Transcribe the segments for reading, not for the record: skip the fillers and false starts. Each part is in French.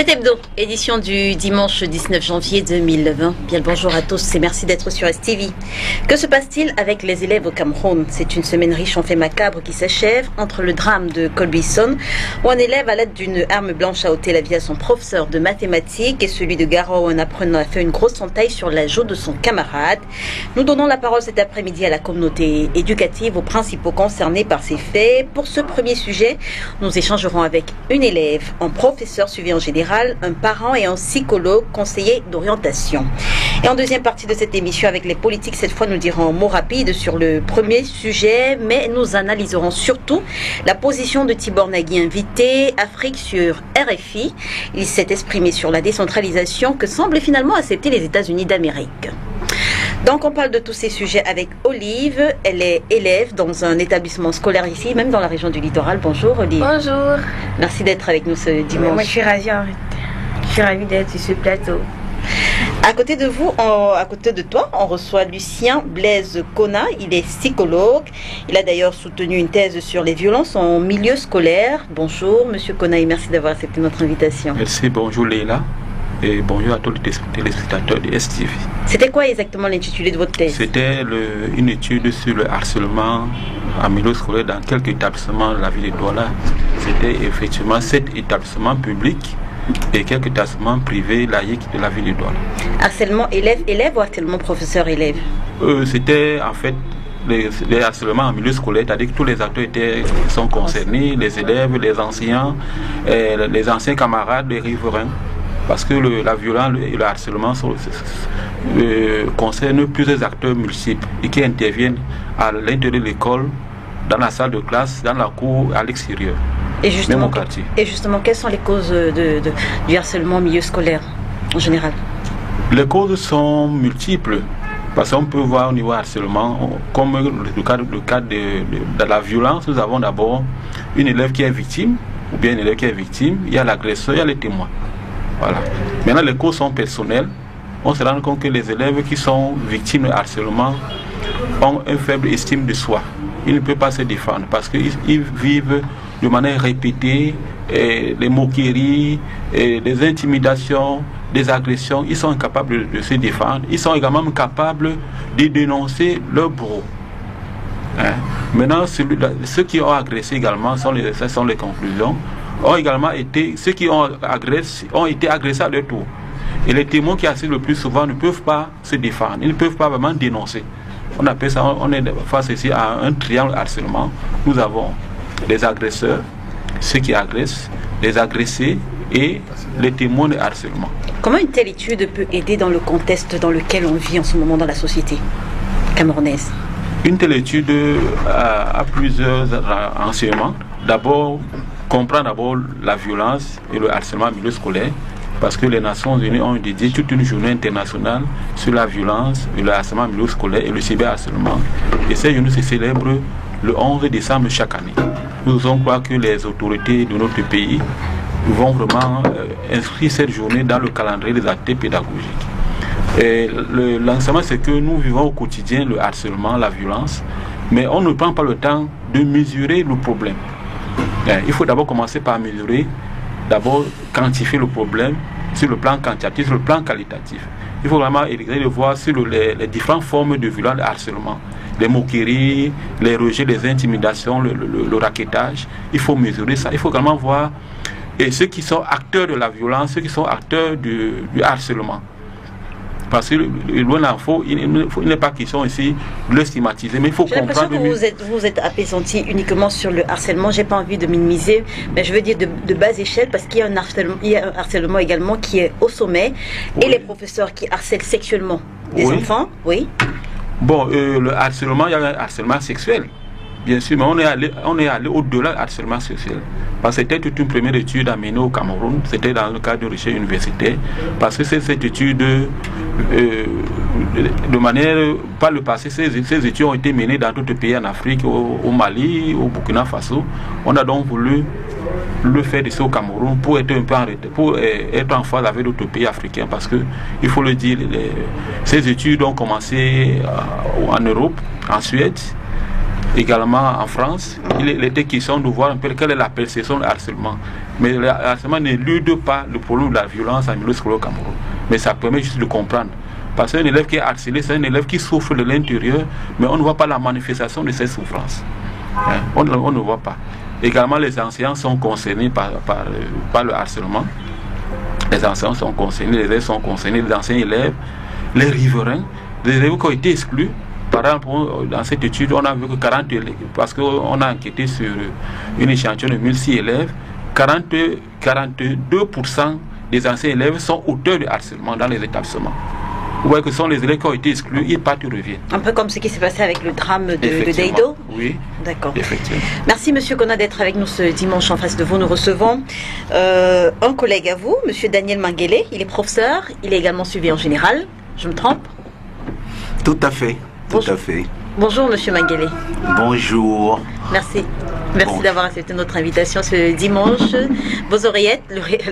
C'est Hebdo, édition du dimanche 19 janvier 2020. Bien le bonjour à tous et merci d'être sur STV. Que se passe-t-il avec les élèves au Cameroun? C'est une semaine riche en faits macabres qui s'achève entre le drame de Colbison, où un élève à l'aide d'une arme blanche a ôté la vie à son professeur de mathématiques, et celui de Garo où un apprenant a fait une grosse entaille sur la joue de son camarade. Nous donnons la parole cet après-midi à la communauté éducative, aux principaux concernés par ces faits. Pour ce premier sujet, nous échangerons avec une élève, un professeur suivi en général, un parent et un psychologue conseiller d'orientation. Et en deuxième partie de cette émission avec les politiques, cette fois nous dirons un mot rapide sur le premier sujet, mais nous analyserons surtout la position de Tibor Nagui, invité Afrique sur RFI. Il s'est exprimé sur la décentralisation que semblent finalement accepter les États-Unis d'Amérique. Donc on parle de tous ces sujets avec Olive. Elle est élève dans un établissement scolaire ici, même dans la région du littoral. Bonjour Olive. Bonjour. Merci d'être avec nous ce dimanche. Moi je suis ravie en fait. Je suis ravie d'être sur ce plateau. À côté de vous, à côté de toi, on reçoit Lucien Blaise Kona. Il est psychologue. Il a d'ailleurs soutenu une thèse sur les violences en milieu scolaire. Bonjour Monsieur Kona et merci d'avoir accepté notre invitation. Merci, bonjour Leila. Et bonjour à tous les téléspectateurs de STV. C'était quoi exactement l'intitulé de votre thèse? C'était une étude sur le harcèlement en milieu scolaire dans quelques établissements de la ville de Douala. C'était effectivement 7 établissements publics et quelques établissements privés laïcs de la ville de Douala. Harcèlement élève ou harcèlement professeur-élève? C'était en fait les harcèlements en milieu scolaire, c'est-à-dire que tous les acteurs sont concernés, les élèves, les enseignants, les anciens camarades, les riverains. Parce que la violence et le harcèlement concernent plusieurs acteurs multiples et qui interviennent à l'intérieur de l'école, dans la salle de classe, dans la cour, à l'extérieur, même au quartier. Et justement, quelles sont les causes du harcèlement au milieu scolaire en général? Les causes sont multiples. Parce qu'on peut voir au niveau harcèlement, comme le cas de la violence, nous avons d'abord une élève qui est victime, ou bien une élève qui est victime, il y a l'agresseur, il y a les témoins. Voilà. Maintenant, les causes sont personnelles. On se rend compte que les élèves qui sont victimes de harcèlement ont une faible estime de soi. Ils ne peuvent pas se défendre parce qu'ils vivent de manière répétée les moqueries, des intimidations, des agressions. Ils sont incapables de se défendre. Ils sont également capables de dénoncer leur bourreau. Maintenant, ceux qui ont agressé également, ce sont les conclusions, ceux qui ont été agressés à leur tour. Et les témoins qui assistent le plus souvent ne peuvent pas se défendre, ils ne peuvent pas vraiment dénoncer. On appelle ça, on est face ici à un triangle harcèlement. Nous avons les agresseurs, ceux qui agressent, les agressés et les témoins de harcèlement. Comment une telle étude peut aider dans le contexte dans lequel on vit en ce moment dans la société camerounaise? Une telle étude a plusieurs enseignements. D'abord, comprendre la violence et le harcèlement en milieu scolaire, parce que les Nations Unies ont dédié toute une journée internationale sur la violence et le harcèlement en milieu scolaire et le cyberharcèlement. Et cette journée se célèbre le 11 décembre chaque année. Nous osons croire que les autorités de notre pays vont vraiment inscrire cette journée dans le calendrier des activités pédagogiques. Et l'enseignement, c'est que nous vivons au quotidien le harcèlement, la violence, mais on ne prend pas le temps de mesurer le problème. Il faut d'abord commencer par mesurer, d'abord quantifier le problème sur le plan quantitatif, sur le plan qualitatif. Il faut vraiment essayer de voir sur les différentes formes de violence, de harcèlement, les moqueries, les rejets, les intimidations, le rackettage. Il faut mesurer ça. Il faut également voir ceux qui sont acteurs de la violence, ceux qui sont acteurs du harcèlement. Parce que loin d'info, il n'est pas question ici de le stigmatiser, mais il faut comprendre. J'ai l'impression que vous êtes appesanti uniquement sur le harcèlement. J'ai pas envie de minimiser, mais je veux dire de bas échelle, parce qu'il y a un harcèlement également qui est au sommet, oui. Et les professeurs qui harcèlent sexuellement des enfants, oui. Bon, le harcèlement, il y a un harcèlement sexuel, bien sûr, mais on est allé au-delà du harcèlement sexuel. Parce que c'était toute une première étude à mener au Cameroun, c'était dans le cadre de recherche universitaire, parce que cette étude, de manière, par le passé, ces études ont été menées dans d'autres pays en Afrique, au Mali, au Burkina Faso. On a donc voulu le faire ici au Cameroun pour être un peu pour être en phase avec d'autres pays africains, parce que, il faut le dire, ces études ont commencé en Europe, en Suède, également en France. Il était question de voir un peu quelle est la perception du harcèlement. Mais le harcèlement n'élude pas le problème de la violence en milieu scolaire au Cameroun. Mais ça permet juste de comprendre. Parce qu'un élève qui est harcelé, c'est un élève qui souffre de l'intérieur, mais on ne voit pas la manifestation de ses souffrances. Hein? On ne voit pas. Également, les enseignants sont concernés par le harcèlement. Les enseignants sont concernés, les élèves sont concernés, les anciens élèves, les riverains, les élèves qui ont été exclus. Par exemple, dans cette étude, on a vu que 40 élèves, parce qu'on a enquêté sur une échantillon de 1006 élèves, 42% des anciens élèves sont auteurs de harcèlement dans les établissements. Vous voyez que ce sont les élèves qui ont été exclus, ils partent, ils reviennent. Un peu comme ce qui s'est passé avec le drame de Deido. Oui. D'accord. Effectivement. Merci Monsieur Kona d'être avec nous ce dimanche. En face de vous, nous recevons un collègue à vous, Monsieur Daniel Manguele. Il est professeur, il est également suivi en général. Je me trompe? Tout à fait. Tout à fait. Bonjour Monsieur Manguele. Bonjour. Merci. Merci d'avoir accepté notre invitation ce dimanche. Vos oreillettes,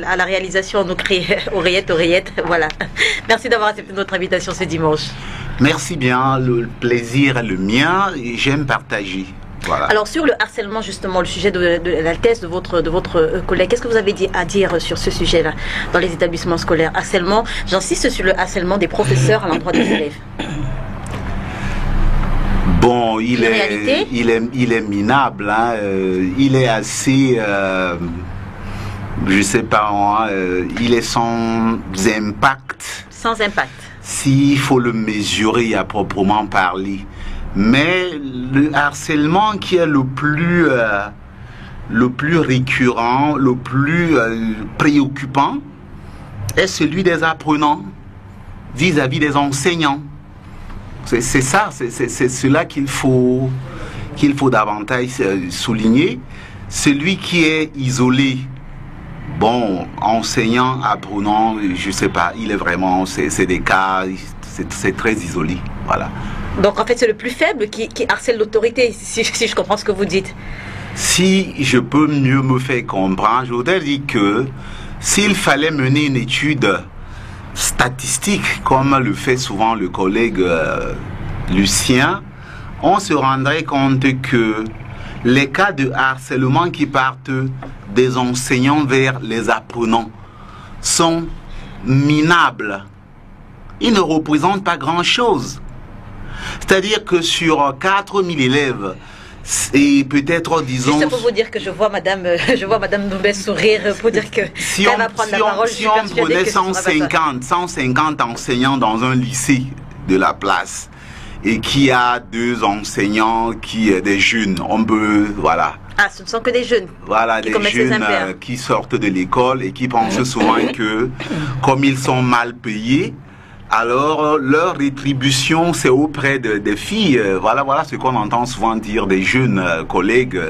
à la réalisation, nous crée oreillettes, voilà. Merci d'avoir accepté notre invitation ce dimanche. Merci bien, le plaisir est le mien et j'aime partager. Voilà. Alors sur le harcèlement, justement, le sujet de la thèse de votre collègue, qu'est-ce que vous avez à dire sur ce sujet-là dans les établissements scolaires? Harcèlement, j'insiste sur le harcèlement des professeurs à l'endroit des élèves. Bon, il est minable, hein, il est assez, je sais pas, hein, il est sans impact. Sans impact. S'il faut le mesurer à proprement parler. Mais le harcèlement qui est le plus récurrent, le plus préoccupant, est celui des apprenants vis-à-vis des enseignants. C'est ça, c'est cela qu'il faut davantage souligner. Celui qui est isolé, bon, enseignant, apprenant, je sais pas, il est vraiment, c'est des cas, c'est très isolé, voilà. Donc en fait c'est le plus faible qui harcèle l'autorité, si je comprends ce que vous dites. Si je peux mieux me faire comprendre, je voudrais dire que s'il fallait mener une étude statistique, comme le fait souvent le collègue Lucien, on se rendrait compte que les cas de harcèlement qui partent des enseignants vers les apprenants sont minables. Ils ne représentent pas grand-chose. C'est-à-dire que sur 4000 élèves, et peut-être, disons... Juste pour vous dire que je vois Madame Ndombé sourire pour dire que si on, va prendre la parole, si on prenait 150 enseignants dans un lycée de la place et qui a 2 enseignants des jeunes, on peut, voilà. Ah, ce ne sont que des jeunes. Voilà, des jeunes qui sortent de l'école et qui pensent souvent que comme ils sont mal payés, alors leur rétribution c'est auprès des filles. Voilà ce qu'on entend souvent dire des jeunes collègues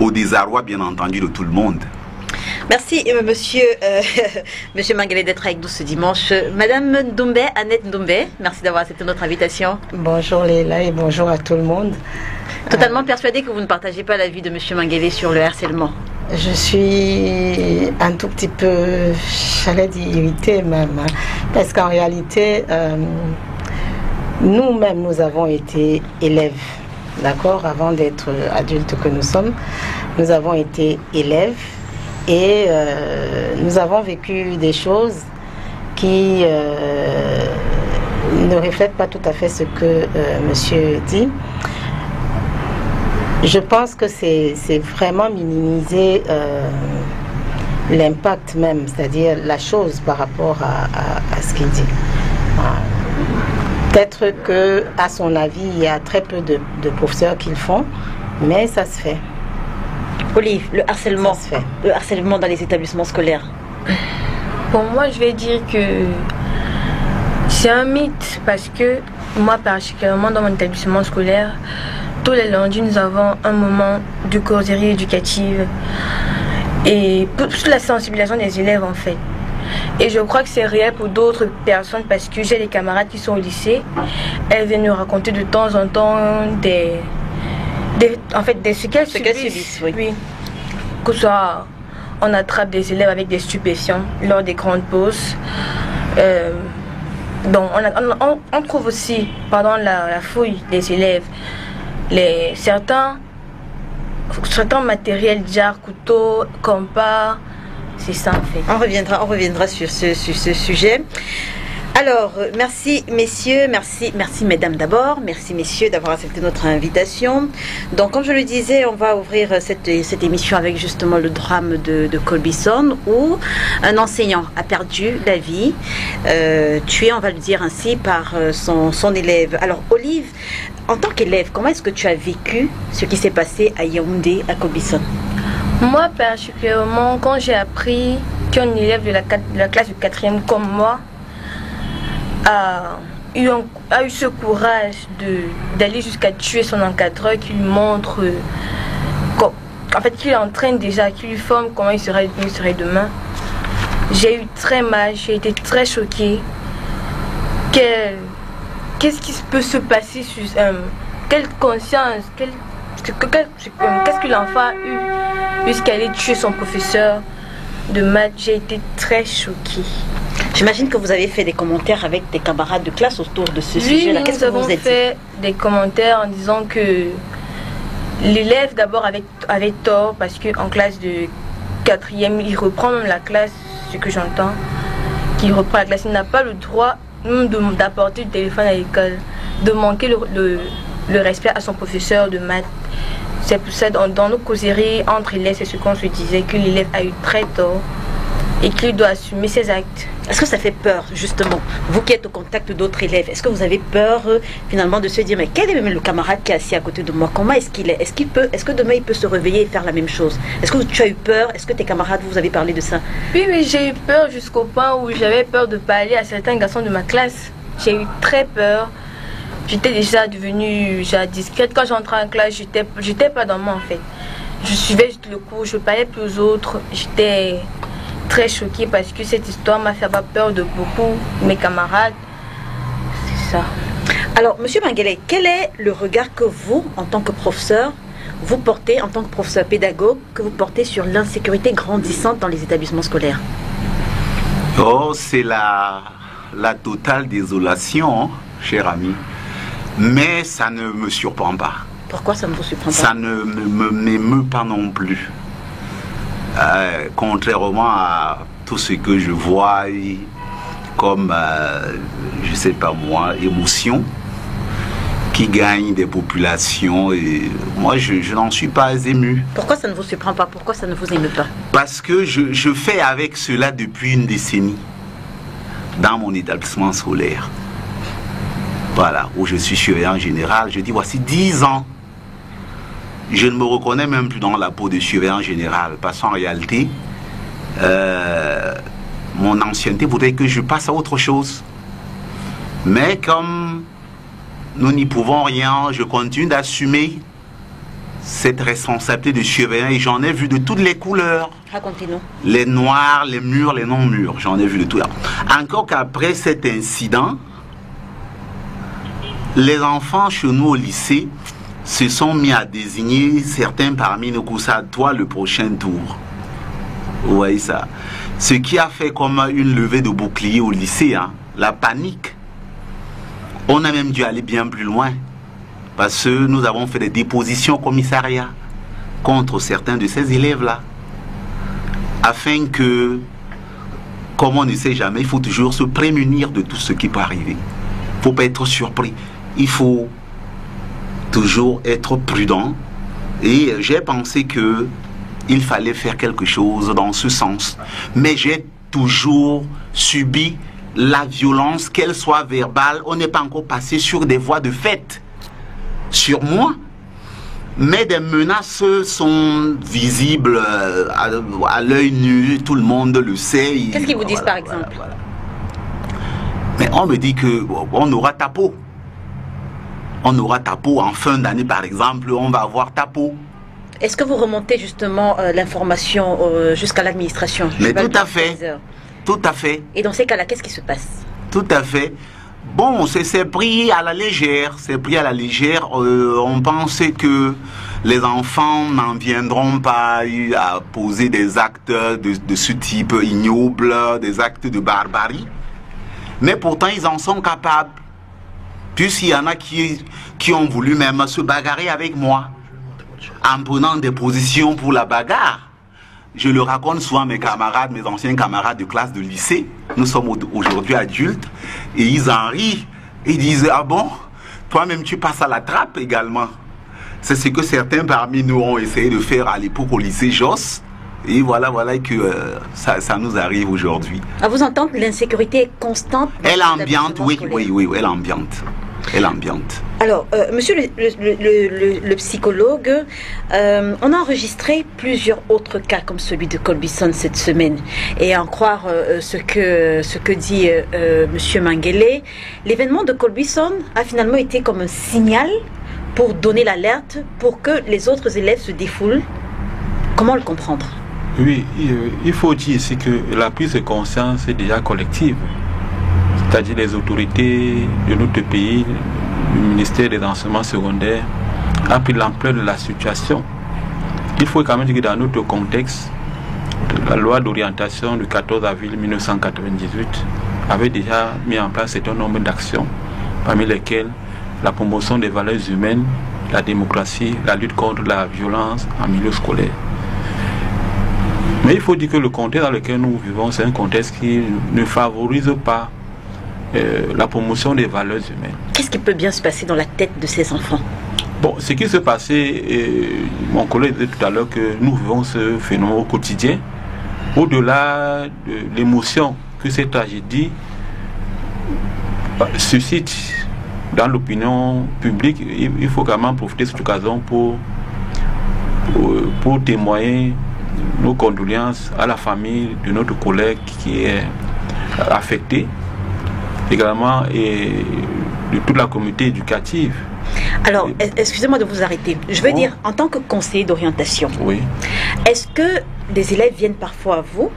au désarroi bien entendu de tout le monde. Merci monsieur Manguele d'être avec nous ce dimanche. Madame Ndombé, Annette Ndombé, merci d'avoir accepté notre invitation. Bonjour Léla et bonjour à tout le monde. Totalement persuadée que vous ne partagez pas l'avis de monsieur Manguele sur le harcèlement. Je suis un tout petit peu, j'allais dire irritée même, hein, parce qu'en réalité, nous-mêmes, nous avons été élèves, d'accord, avant d'être adultes que nous sommes, nous avons été élèves et nous avons vécu des choses qui ne reflètent pas tout à fait ce que monsieur dit. Je pense que c'est vraiment minimiser l'impact même, c'est-à-dire la chose par rapport à ce qu'il dit. Peut-être qu'à son avis, il y a très peu de professeurs qui le font, mais ça se fait. Olive, le harcèlement dans les établissements scolaires. Pour moi, je vais dire que c'est un mythe parce que moi, particulièrement dans mon établissement scolaire, tous les lundis, nous avons un moment de causerie éducative et pour la sensibilisation des élèves en fait. Et je crois que c'est réel pour d'autres personnes parce que j'ai des camarades qui sont au lycée. Elles viennent nous raconter de temps en temps des ce qu'elles subissent. Oui. Que ce soit on attrape des élèves avec des stupéfiants lors des grandes pauses. Donc on trouve aussi pendant la fouille des élèves certains certains matériels, jarre, couteau, compas. C'est ça en fait. On reviendra sur ce sujet. Alors, merci messieurs, merci mesdames d'abord, merci messieurs d'avoir accepté notre invitation. Donc, comme je le disais, on va ouvrir cette émission avec justement le drame de Colbison où un enseignant a perdu la vie, tué, on va le dire ainsi, par son élève. Alors, Olive, en tant qu'élève, comment est-ce que tu as vécu ce qui s'est passé à Yaoundé, à Colbison? Moi, particulièrement, quand j'ai appris qu'un élève de la classe du 4e comme moi a eu ce courage d'aller jusqu'à tuer son encadreur, qui lui montre, en fait, qui l'entraîne déjà, qui lui forme comment il serait demain. J'ai eu très mal, j'ai été très choquée. Qu'est-ce qui peut se passer sur quelle conscience, qu'est-ce que l'enfant a eu jusqu'à aller tuer son professeur de maths? J'ai été très choquée. J'imagine que vous avez fait des commentaires avec des camarades de classe autour de ce sujet-là. Qu'est-ce que vous avez fait des commentaires en disant que l'élève d'abord avait tort parce qu'en classe de 4e, il reprend même la classe, ce que j'entends, qu'il reprend la classe. Il n'a pas le droit d'apporter du téléphone à l'école, de manquer le respect à son professeur de maths. C'est pour ça, dans nos causeries entre élèves, c'est ce qu'on se disait, que l'élève a eu très tort et qu'il doit assumer ses actes. Est-ce que ça fait peur, justement, vous qui êtes au contact d'autres élèves, est-ce que vous avez peur, finalement, de se dire, mais quel est même le camarade qui est assis à côté de moi? Comment est-ce qu'il est? Est-ce que demain, il peut se réveiller et faire la même chose? Est-ce que tu as eu peur? Est-ce que tes camarades, vous avez parlé de ça? Oui, j'ai eu peur jusqu'au point où j'avais peur de parler à certains garçons de ma classe. J'ai eu très peur. J'étais déjà devenue discrète. Quand j'entrais en classe, j'étais pas dans moi, en fait. Je suivais juste le cours, je parlais plus aux autres. J'étais très choquée parce que cette histoire m'a fait avoir peur de beaucoup de mes camarades. C'est ça. Alors, Monsieur Benguele, quel est le regard que vous, en tant que professeur, vous portez, en tant que professeur pédagogue, que vous portez sur l'insécurité grandissante dans les établissements scolaires? Oh, c'est la totale désolation, hein, cher ami. Mais ça ne me surprend pas. Pourquoi ça ne vous surprend pas? Ça ne m'émeut pas non plus. Contrairement à tout ce que je vois comme, je sais pas moi, émotion qui gagne des populations, et moi je n'en suis pas ému. Pourquoi ça ne vous surprend pas? Pourquoi ça ne vous émeut pas? Parce que je fais avec cela depuis une décennie dans mon établissement scolaire. Voilà, où je suis surveillant général. Je dis, voici 10 ans. Je ne me reconnais même plus dans la peau de surveillant général. Parce qu'en réalité, mon ancienneté voudrait que je passe à autre chose. Mais comme nous n'y pouvons rien, je continue d'assumer cette responsabilité de surveillant. Et j'en ai vu de toutes les couleurs. Racontez-nous. Les noirs, les mûrs, les non-mûrs. J'en ai vu de tout. Encore qu'après cet incident, les enfants chez nous au lycée se sont mis à désigner certains parmi nous, ça, toi le prochain tour. Vous voyez ça? Ce qui a fait comme une levée de bouclier au lycée, hein, la panique. On a même dû aller bien plus loin parce que nous avons fait des dépositions au commissariat contre certains de ces élèves-là, afin que, comme on ne sait jamais, il faut toujours se prémunir de tout ce qui peut arriver. Il ne faut pas être surpris. Il faut toujours être prudent. Et j'ai pensé que il fallait faire quelque chose dans ce sens. Mais j'ai toujours subi la violence, qu'elle soit verbale. On n'est pas encore passé sur des voies de fait sur moi. Mais des menaces sont visibles à l'œil nu. Tout le monde le sait. Qu'est-ce qu'ils vous disent par exemple? Voilà. Mais on me dit qu'on aura ta peau. On aura ta peau en fin d'année, par exemple, on va avoir ta peau. Est-ce que vous remontez justement l'information jusqu'à l'administration? Mais tout à fait. Tout à fait. Et dans ces cas-là, qu'est-ce qui se passe? Tout à fait. Bon, c'est pris à la légère. C'est pris à la légère. On pensait que les enfants n'en viendront pas à poser des actes de ce type ignoble, des actes de barbarie. Mais pourtant, ils en sont capables. Puisqu'il y en a qui ont voulu même se bagarrer avec moi. en prenant des positions pour la bagarre. Je le raconte souvent à mes camarades, mes anciens camarades de classe de lycée. Nous sommes aujourd'hui adultes et ils en rient. Ils disent, ah bon, toi-même tu passes à la trappe également. C'est ce que certains parmi nous ont essayé de faire à l'époque au lycée Josse. Et voilà que ça nous arrive aujourd'hui. À vous entendre, l'insécurité est constante. Elle est ambiante, oui, elle est ambiante. Elle est ambiante. Alors, monsieur le psychologue, on a enregistré plusieurs autres cas comme celui de Colbison cette semaine. Et à en croire ce que dit monsieur Manguele, l'événement de Colbison a finalement été comme un signal pour donner l'alerte, pour que les autres élèves se défoulent. Comment le comprendre? Oui, il faut dire ici que la prise de conscience est déjà collective. C'est-à-dire les autorités de notre pays, le ministère des enseignements secondaires, a pris l'ampleur de la situation. Il faut quand même dire que dans notre contexte, la loi d'orientation du 14 avril 1998 avait déjà mis en place un certain nombre d'actions, parmi lesquelles la promotion des valeurs humaines, la démocratie, la lutte contre la violence en milieu scolaire. Mais il faut dire que le contexte dans lequel nous vivons, c'est un contexte qui ne favorise pas la promotion des valeurs humaines. Qu'est-ce qui peut bien se passer dans la tête de ces enfants? Bon, ce qui s'est passé, mon collègue disait tout à l'heure que nous vivons ce phénomène au quotidien. Au-delà de l'émotion que cette tragédie suscite dans l'opinion publique, il faut quand même profiter de cette occasion pour témoigner nos condoléances à la famille de notre collègue qui est affecté, également, et de toute la communauté éducative. Alors, excusez-moi de vous arrêter. Je veux dire, en tant que conseiller d'orientation, oui, est-ce que des élèves viennent parfois à vous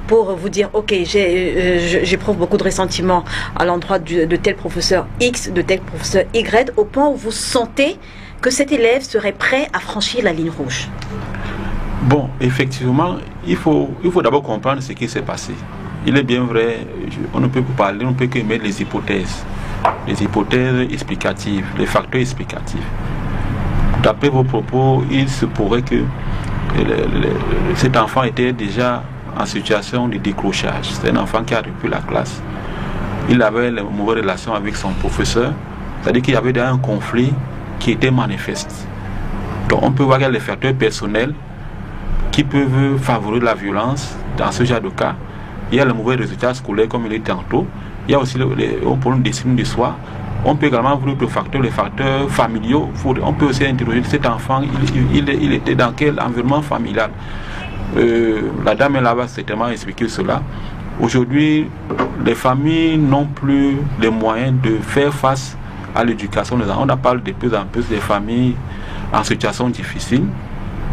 pour vous dire, ok, j'éprouve beaucoup de ressentiment à l'endroit de tel professeur X, de tel professeur Y, au point où vous sentez que cet élève serait prêt à franchir la ligne rouge? Bon, effectivement, il faut d'abord comprendre ce qui s'est passé. Il est bien vrai, on ne peut pas parler, on ne peut que mettre les hypothèses explicatives, les facteurs explicatifs. D'après vos propos, il se pourrait que cet enfant était déjà en situation de décrochage. C'est un enfant qui a repris la classe. Il avait une mauvaise relation avec son professeur, c'est-à-dire qu'il y avait déjà un conflit qui était manifeste. Donc on peut voir qu'il y a les facteurs personnels qui peuvent favoriser la violence dans ce genre de cas. Il y a le mauvais résultat scolaire comme il est tantôt. Il y a aussi le problème d'estime de soi. On peut également voir les facteurs familiaux. On peut aussi interroger cet enfant, il était dans quel environnement familial. La dame est là-bas certainement expliqué cela. Aujourd'hui, les familles n'ont plus les moyens de faire face à l'éducation des enfants. On parle de plus en plus des familles en situation difficile.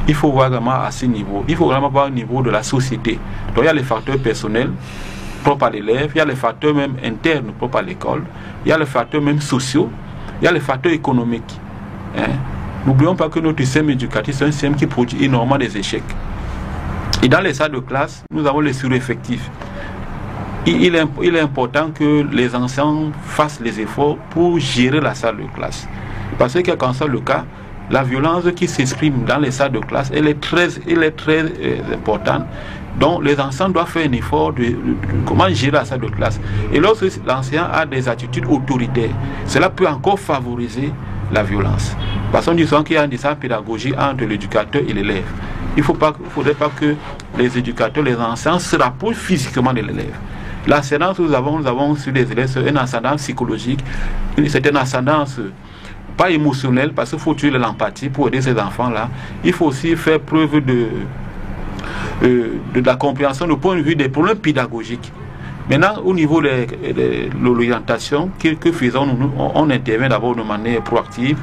Il faut voir vraiment à ce niveau. Il faut vraiment voir au niveau de la société. Donc il y a les facteurs personnels propres à l'élève, il y a les facteurs même internes propres à l'école, il y a les facteurs même sociaux, il y a les facteurs économiques. N'oublions pas que notre système éducatif, c'est un système qui produit énormément des échecs. Et dans les salles de classe, nous avons les sureffectifs. Il est important que les enseignants fassent les efforts pour gérer la salle de classe. Parce que quel qu'en soit le cas, la violence qui s'exprime dans les salles de classe, elle est très importante. Donc les enseignants doivent faire un effort de comment gérer la salle de classe. Et lorsque l'enseignant a des attitudes autoritaires, cela peut encore favoriser la violence. Parce qu'on dit souvent qu'il y a un distance pédagogique entre l'éducateur et l'élève. Il ne faudrait pas que les éducateurs, les enseignants se rapprochent physiquement de l'élève. L'ascendance que nous avons sur les élèves, c'est une ascendance psychologique, c'est une ascendance pas émotionnelle, parce qu'il faut tuer l'empathie pour aider ces enfants-là. Il faut aussi faire preuve de la compréhension du point de vue des problèmes pédagogiques. Maintenant, au niveau de l'orientation, que faisons-nous? On intervient d'abord de manière proactive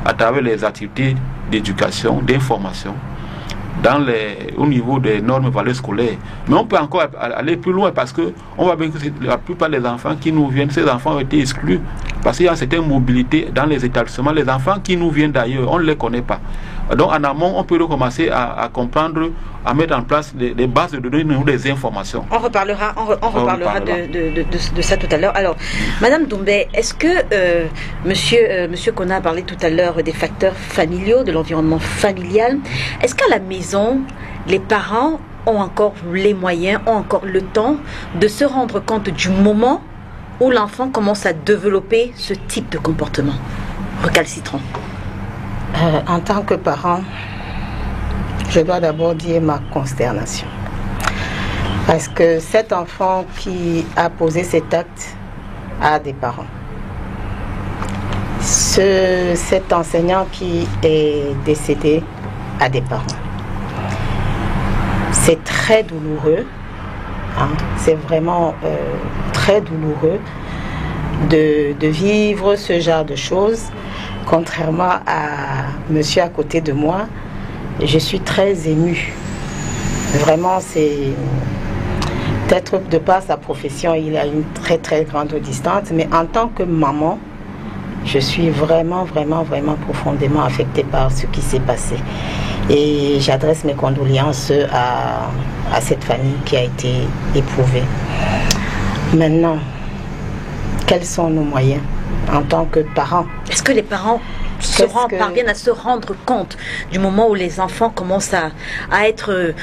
à travers les activités d'éducation, d'information, au niveau des normes valeurs scolaires. Mais on peut encore aller plus loin parce que on voit bien que la plupart des enfants qui nous viennent, ces enfants ont été exclus Parce qu'il y a certaines mobilités dans les établissements. Les enfants qui nous viennent d'ailleurs, on ne les connaît pas. Donc en amont, on peut recommencer à comprendre, à mettre en place des bases de données ou des informations. On reparlera, de ça tout à l'heure. Alors, Madame Doumbé, est-ce que Monsieur Kona a parlé tout à l'heure des facteurs familiaux, de l'environnement familial. Est-ce qu'à la maison, les parents ont encore les moyens, ont encore le temps de se rendre compte du moment où l'enfant commence à développer ce type de comportement recalcitrant? En tant que parent, je dois d'abord dire ma consternation. Parce que cet enfant qui a posé cet acte a des parents. Cet enseignant qui est décédé a des parents. C'est très douloureux, hein, c'est vraiment très douloureux de vivre ce genre de choses. Contrairement à monsieur à côté de moi, je suis très émue. Vraiment, c'est peut-être de par sa profession, il a une très très grande distance, mais en tant que maman, je suis vraiment profondément affectée par ce qui s'est passé. Et j'adresse mes condoléances à cette famille qui a été éprouvée. Maintenant, quels sont nos moyens en tant que parents? Est-ce que les parents parviennent à se rendre compte du moment où les enfants commencent à être...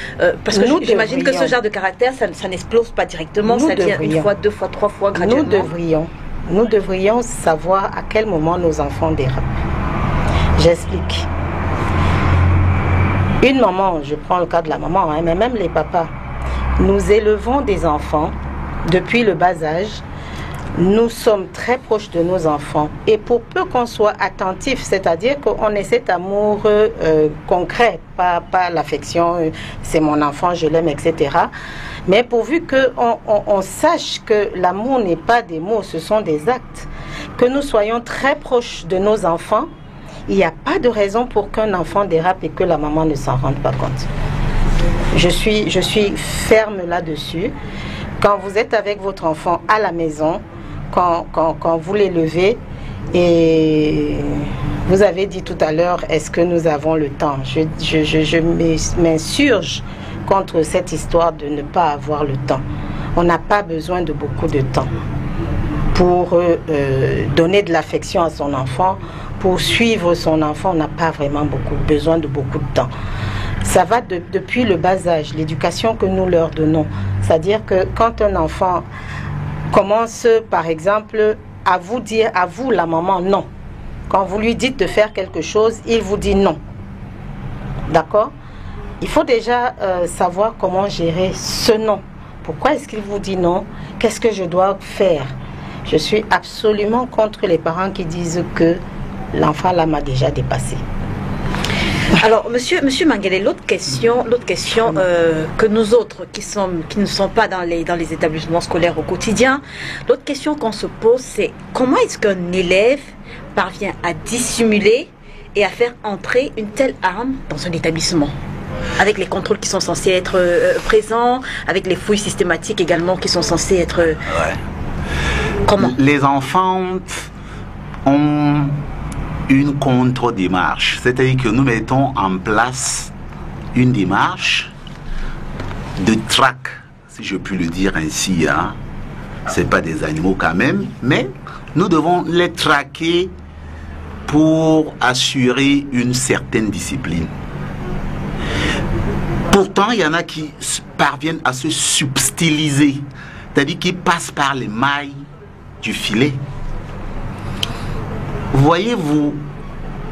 parce que j'imagine que ce genre de caractère, ça n'explose pas directement, ça vient une fois, deux fois, trois fois, graduellement. Nous devrions savoir à quel moment nos enfants dérapent. J'explique. Une maman, je prends le cas de la maman, hein, mais même les papas, nous élevons des enfants depuis le bas âge. Nous sommes très proches de nos enfants et pour peu qu'on soit attentif, c'est-à-dire qu'on ait cet amour concret, pas l'affection, c'est mon enfant, je l'aime, etc. Mais pourvu qu'on sache que l'amour n'est pas des mots, ce sont des actes, que nous soyons très proches de nos enfants, il n'y a pas de raison pour qu'un enfant dérape et que la maman ne s'en rende pas compte. Je suis ferme là-dessus. Quand vous êtes avec votre enfant à la maison, quand vous l'élevez, et vous avez dit tout à l'heure, est-ce que nous avons le temps? Je m'insurge contre cette histoire de ne pas avoir le temps. On n'a pas besoin de beaucoup de temps pour donner de l'affection à son enfant, pour suivre son enfant. On n'a pas vraiment besoin de beaucoup de temps. Ça va depuis le bas âge, l'éducation que nous leur donnons. C'est-à-dire que quand un enfant commence, par exemple, à vous dire, à vous, la maman, non. Quand vous lui dites de faire quelque chose, il vous dit non. D'accord? Il faut déjà savoir comment gérer ce non. Pourquoi est-ce qu'il vous dit non? Qu'est-ce que je dois faire? Je suis absolument contre les parents qui disent que l'enfant là m'a déjà dépassé. Alors, monsieur Manguele, l'autre question que nous autres qui ne sont pas dans les établissements scolaires au quotidien, l'autre question qu'on se pose, c'est comment est-ce qu'un élève parvient à dissimuler et à faire entrer une telle arme dans un établissement, avec les contrôles qui sont censés être présents, avec les fouilles systématiques également qui sont censées être... Comment? Les enfants ont une contre-démarche, c'est-à-dire que nous mettons en place une démarche de traque, si je puis le dire ainsi, hein. C'est pas des animaux quand même, mais nous devons les traquer pour assurer une certaine discipline. Pourtant, il y en a qui parviennent à se subtiliser, c'est-à-dire qui passent par les mailles du filet. Voyez-vous,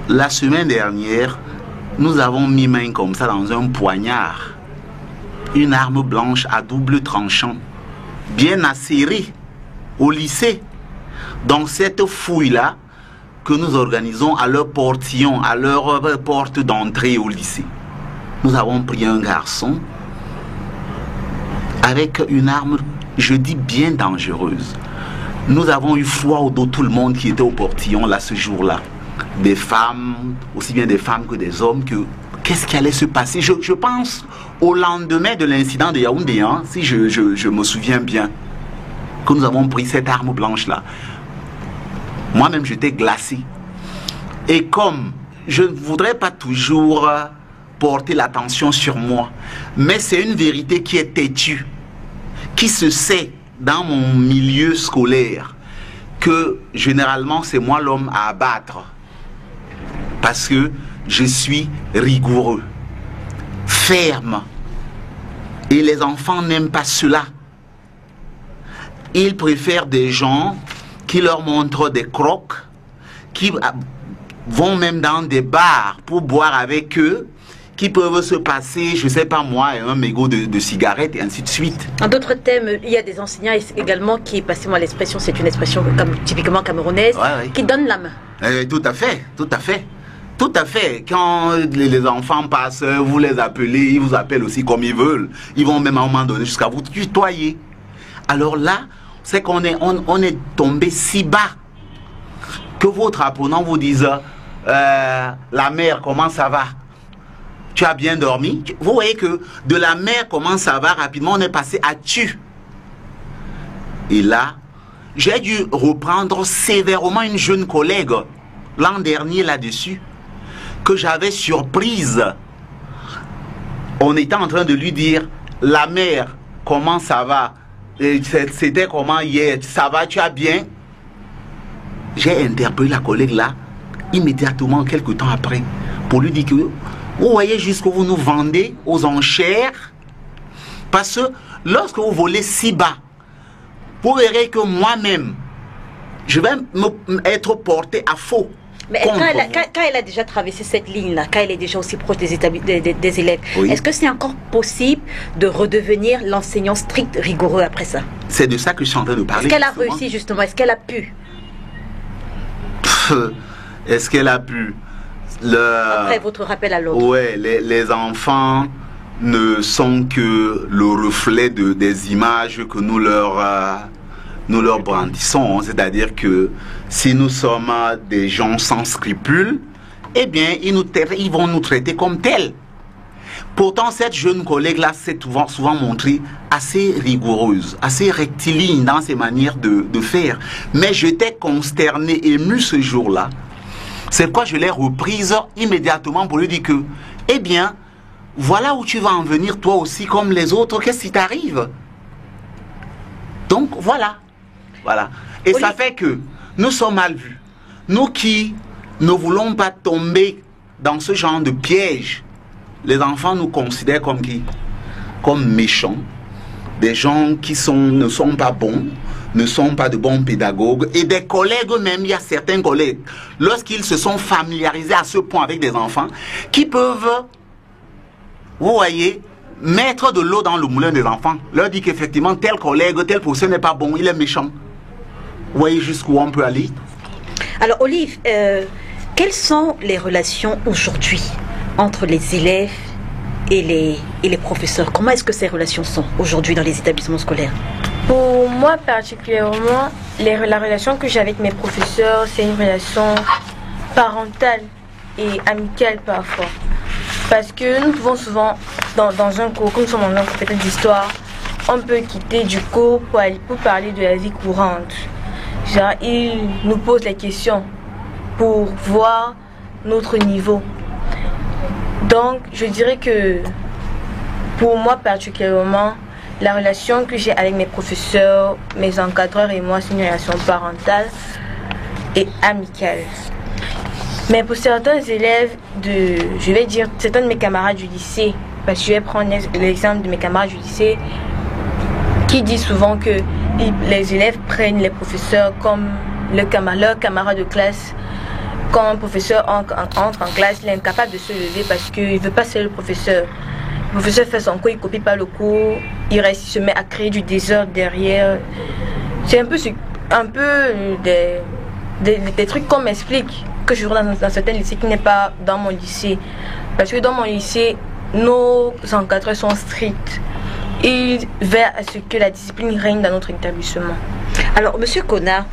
la semaine dernière, nous avons mis main comme ça dans un poignard, une arme blanche à double tranchant, bien acérée au lycée. Dans cette fouille-là que nous organisons à leur portillon, à leur porte d'entrée au lycée, nous avons pris un garçon avec une arme, je dis bien dangereuse. Nous avons eu froid au dos, tout le monde qui était au portillon là ce jour-là. Des femmes, aussi bien des femmes que des hommes, qu'est-ce qui allait se passer? Je pense au lendemain de l'incident de Yaoundé, hein, si je me souviens bien, que nous avons pris cette arme blanche-là. Moi-même, j'étais glacé. Et comme je ne voudrais pas toujours porter l'attention sur moi, mais c'est une vérité qui est têtue, qui se sait dans mon milieu scolaire, que généralement c'est moi l'homme à abattre, parce que je suis rigoureux, ferme, et les enfants n'aiment pas cela. Ils préfèrent des gens qui leur montrent des crocs, qui vont même dans des bars pour boire avec eux, qui peuvent se passer, je ne sais pas moi, un mégot de cigarettes et ainsi de suite. En d'autres thèmes, il y a des enseignants également qui, passez-moi l'expression, c'est une expression typiquement camerounaise, qui donnent la main. Tout à fait, tout à fait. Tout à fait. Quand les enfants passent, vous les appelez, ils vous appellent aussi comme ils veulent. Ils vont même à un moment donné jusqu'à vous tutoyer. Alors là, c'est qu'on est, on est tombé si bas que votre apprenant vous dise la mère, comment ça va? Tu as bien dormi? Vous voyez que de la mère, comment ça va, rapidement, on est passé à tu. Et là, j'ai dû reprendre sévèrement une jeune collègue l'an dernier là-dessus, que j'avais surprise. On était en train de lui dire, la mère, comment ça va? C'était comment hier? Ça va, tu as bien? J'ai interpellé la collègue là, immédiatement, quelques temps après, pour lui dire que, vous voyez jusqu'où vous nous vendez aux enchères, parce que lorsque vous volez si bas, vous verrez que moi-même, je vais être porté à faux. Mais quand elle a déjà traversé cette ligne-là, quand elle est déjà aussi proche des élèves, oui, est-ce que c'est encore possible de redevenir l'enseignant strict, rigoureux après ça? C'est de ça que je suis en train de parler. Est-ce qu'elle a réussi justement? Est-ce qu'elle a pu? Est-ce qu'elle a pu? Après votre rappel à l'ordre. Ouais, les enfants ne sont que le reflet des images que nous leur brandissons. C'est-à-dire que si nous sommes des gens sans scrupules, eh bien, ils vont nous traiter comme tels. Pourtant, cette jeune collègue-là s'est souvent montrée assez rigoureuse, assez rectiligne dans ses manières de faire. Mais j'étais consterné, ému ce jour-là. C'est pourquoi je l'ai reprise immédiatement pour lui dire que, eh bien, voilà où tu vas en venir toi aussi comme les autres, qu'est-ce qui t'arrive? Donc, voilà. Voilà. Et ça fait que nous sommes mal vus. Nous qui ne voulons pas tomber dans ce genre de piège, les enfants nous considèrent comme qui? Comme méchants. Des gens qui ne sont pas bons, ne sont pas de bons pédagogues. Et des collègues même, il y a certains collègues, lorsqu'ils se sont familiarisés à ce point avec des enfants, qui peuvent, vous voyez, mettre de l'eau dans le moulin des enfants. Leur dire qu'effectivement, tel collègue, tel professeur n'est pas bon, il est méchant. Vous voyez jusqu'où on peut aller? Alors Olive, quelles sont les relations aujourd'hui entre les élèves et les professeurs? Comment est-ce que ces relations sont aujourd'hui dans les établissements scolaires? Pour moi particulièrement, la relation que j'ai avec mes professeurs, c'est une relation parentale et amicale parfois. Parce que nous pouvons souvent, dans un cours, comme nous sommes en cours peut-être d'histoire, on peut quitter du cours pour parler de la vie courante. Genre, ils nous posent les questions pour voir notre niveau. Donc, je dirais que pour moi particulièrement, la relation que j'ai avec mes professeurs, mes encadreurs et moi, c'est une relation parentale et amicale. Mais pour certains élèves, je vais dire, certains de mes camarades du lycée, parce que je vais prendre l'exemple de mes camarades du lycée, qui disent souvent que les élèves prennent les professeurs comme leur camarade de classe. Quand un professeur entre en classe, il est incapable de se lever parce qu'il ne veut pas ser le professeur. Le professeur fait son cours, il ne copie pas le cours, il reste, il se met à créer du désordre derrière. C'est un peu des trucs qu'on m'explique, que je vois dans certains lycées qui n'est pas dans mon lycée. Parce que dans mon lycée, nos encadreurs sont stricts. Ils veillent à ce que la discipline règne dans notre établissement. Alors, Monsieur Kona,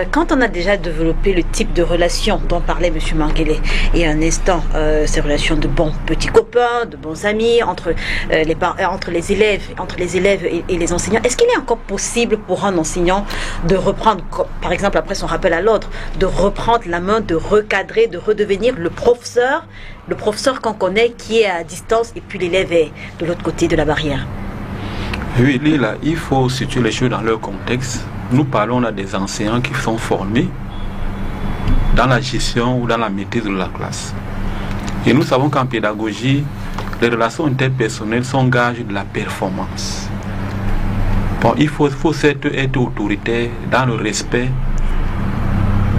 quand on a déjà développé le type de relation dont parlait Monsieur Marguelet, et un instant, ces relations de bons petits copains, de bons amis entre les élèves et les enseignants, est-ce qu'il est encore possible pour un enseignant de reprendre, par exemple après son rappel à l'ordre, de reprendre la main, de recadrer, de redevenir le professeur qu'on connaît qui est à distance et puis l'élève est de l'autre côté de la barrière? Oui, Lila, il faut situer les choses dans leur contexte. Nous parlons là des enseignants qui sont formés dans la gestion ou dans la maîtrise de la classe. Et nous savons qu'en pédagogie, les relations interpersonnelles sont gages de la performance. Bon, il faut être autoritaire dans le respect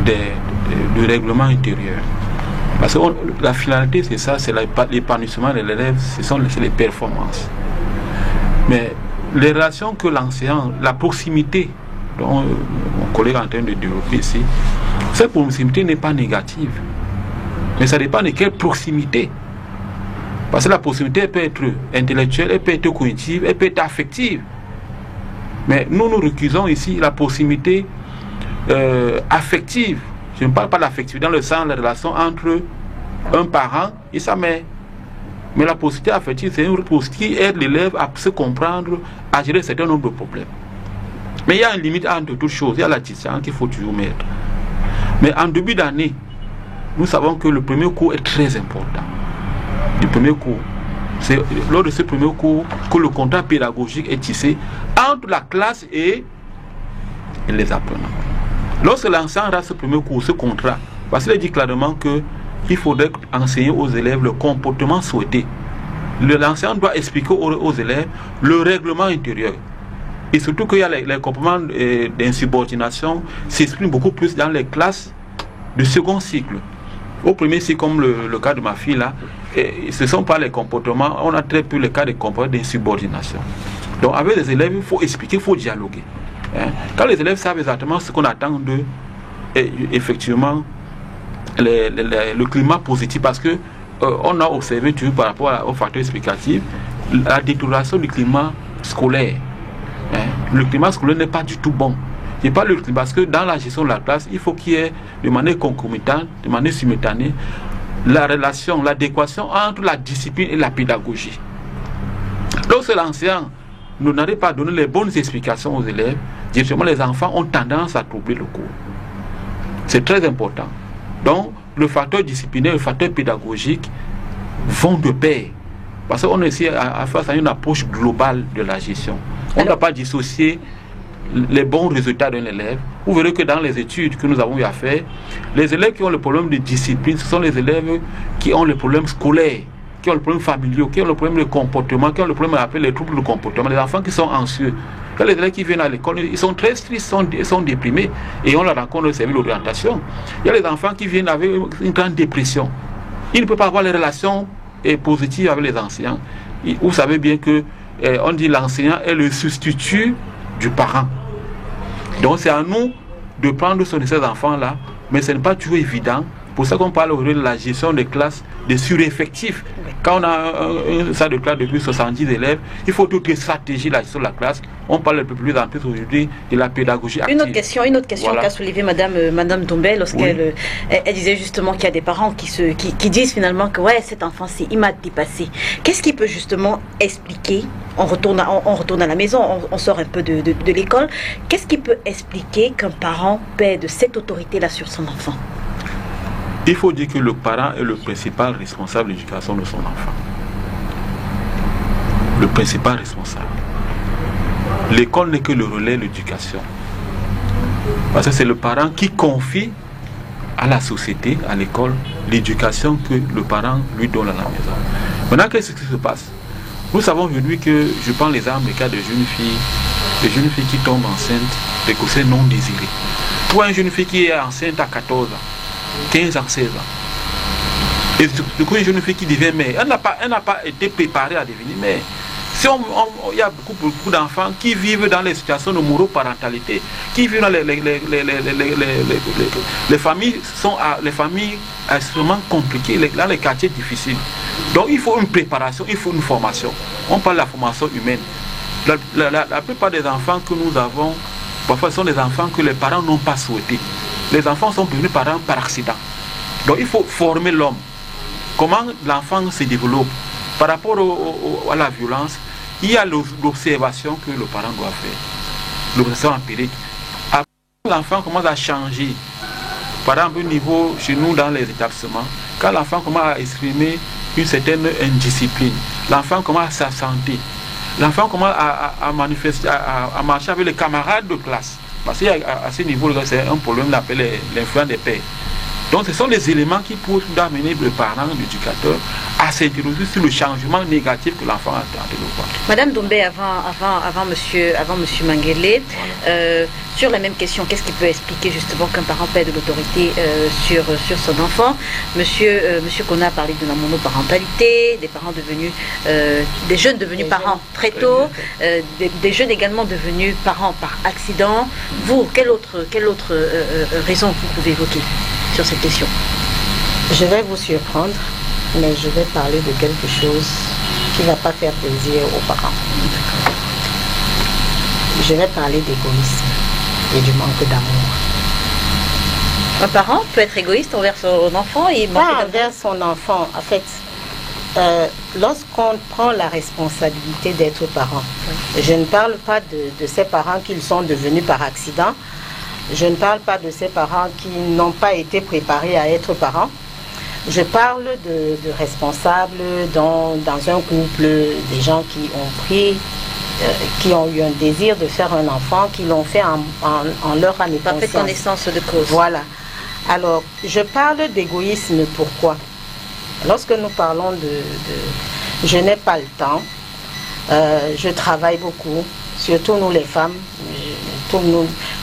du règlement intérieur. Parce que la finalité, c'est ça, c'est l'épanouissement de l'élève, ce sont les performances. Mais les relations que l'enseignant, la proximité, dont mon collègue est en train de développer ici, cette proximité n'est pas négative. Mais ça dépend de quelle proximité. Parce que la proximité elle peut être intellectuelle, elle peut être cognitive, elle peut être affective. Mais nous recusons ici la proximité affective. Je ne parle pas d'affective dans le sens de la relation entre un parent et sa mère. Mais la proximité affective, c'est une proximité qui aide l'élève à se comprendre, à gérer un certain nombre de problèmes. Mais il y a une limite entre toutes choses. Il y a la distance qu'il faut toujours mettre. Mais en début d'année, nous savons que le premier cours est très important. Le premier cours, c'est lors de ce premier cours que le contrat pédagogique est tissé entre la classe et les apprenants. Lorsque l'enseignant a ce premier cours, ce contrat, parce qu'il dit clairement qu'il faudrait enseigner aux élèves le comportement souhaité. L'enseignant doit expliquer aux élèves le règlement intérieur. Et surtout qu'il y a les comportements d'insubordination s'expriment beaucoup plus dans les classes de second cycle. Au premier cycle, comme le cas de ma fille là, ce ne sont pas les comportements, on a très peu le cas de comportements d'insubordination. Donc avec les élèves, il faut expliquer, il faut dialoguer. Quand les élèves savent exactement ce qu'on attend d'eux, effectivement, le climat positif, parce que on a observé toujours par rapport aux facteurs explicatifs la détérioration du climat scolaire. Le climat scolaire n'est pas du tout bon. Je parle du climat parce que dans la gestion de la classe, il faut qu'il y ait de manière concomitante, de manière simultanée, la relation, l'adéquation entre la discipline et la pédagogie. Lorsque l'enseignant n'arrive pas à donner les bonnes explications aux élèves, directement les enfants ont tendance à troubler le cours. C'est très important. Donc, le facteur disciplinaire et le facteur pédagogique vont de pair. Parce qu'on essaie à faire une approche globale de la gestion. On ne doit pas dissocier les bons résultats d'un élève. Vous verrez que dans les études que nous avons eu à faire, les élèves qui ont le problème de discipline, ce sont les élèves qui ont le problème scolaire, qui ont le problème familial, qui ont le problème de comportement, qui ont le problème appelé les troubles de comportement, les enfants qui sont anxieux. Quand les élèves qui viennent à l'école, ils sont très tristes, ils sont déprimés, et on leur rencontre au service d'orientation. Il y a les enfants qui viennent avec une grande dépression. Ils ne peuvent pas avoir les relations positives avec les enseignants. Vous savez bien que on dit l'enseignant est le substitut du parent. Donc c'est à nous de prendre soin de ces enfants-là, mais ce n'est pas toujours évident. Pour ça qu'on parle aujourd'hui de la gestion des classes, des sureffectifs. Quand on a un salle de classe de plus de 70 élèves, il faut toutes les stratégies de la gestion de la classe. On parle un peu plus en plus aujourd'hui de la pédagogie active. Une autre question qu'a soulevée Madame Dombey lorsqu'elle elle disait justement qu'il y a des parents qui disent finalement que ouais, cet enfant il m'a dépassé. Qu'est-ce qui peut justement expliquer, on retourne à la maison, on sort un peu de l'école, qu'est-ce qui peut expliquer qu'un parent paie de cette autorité-là sur son enfant? Il faut dire que le parent est le principal responsable de l'éducation de son enfant. Le principal responsable. L'école n'est que le relais de l'éducation. Parce que c'est le parent qui confie à la société, à l'école, l'éducation que le parent lui donne à la maison. Maintenant, qu'est-ce qui se passe? Nous savons aujourd'hui que, je prends l'exemple des cas de jeunes filles qui tombent enceintes de grossesse non désirée. Pour une jeune fille qui est enceinte à 14 ans, 15 ans, 16 ans. Et du coup, une jeune fille qui devient mère, elle n'a pas été préparée à devenir mère. Il y a beaucoup d'enfants qui vivent dans les situations de monoparentalité, qui vivent dans les familles extrêmement compliquées, dans les quartiers difficiles. Donc il faut une préparation, il faut une formation. On parle de la formation humaine. La plupart des enfants que nous avons Parfois, ce sont des enfants que les parents n'ont pas souhaités. Les enfants sont devenus parents par accident. Donc, il faut former l'homme. Comment l'enfant se développe par rapport à la violence. Il y a l'observation que le parent doit faire. L'observation empirique. Après, l'enfant commence à changer. Par exemple, au niveau, chez nous, dans les établissements, quand l'enfant commence à exprimer une certaine indiscipline, l'enfant commence à s'absenter, l'enfant commence à manifester, à marcher avec les camarades de classe. Parce qu'à ce niveau, c'est un problème qu'on appelle l'influence des pères. Donc ce sont des éléments qui peuvent amener le parent, l'éducateur, à s'interroger sur le changement négatif que l'enfant a tenté de voir. Madame Doumbé, avant monsieur Manguele, sur la même question, qu'est-ce qui peut expliquer justement qu'un parent perd de l'autorité sur son enfant? Monsieur Kona a parlé de la monoparentalité, des parents devenus, des jeunes devenus parents très tôt, des jeunes également devenus parents par accident. Vous, quelle autre raison vous pouvez évoquer sur cette question? Je vais vous surprendre, mais je vais parler de quelque chose qui ne va pas faire plaisir aux parents. Je vais parler d'égoïsme et du manque d'amour. Un parent peut être égoïste envers son enfant et manquer pas envers son enfant. En fait, lorsqu'on prend la responsabilité d'être parent, je ne parle pas de ces parents qui sont devenus par accident. Je ne parle pas de ces parents qui n'ont pas été préparés à être parents. Je parle de responsables dans un couple, des gens qui ont pris, qui ont eu un désir de faire un enfant, qui l'ont fait en leur âme et conscience. Parfaite connaissance de cause. Voilà. Alors, je parle d'égoïsme, pourquoi? Lorsque nous parlons je n'ai pas le temps, je travaille beaucoup, surtout nous les femmes,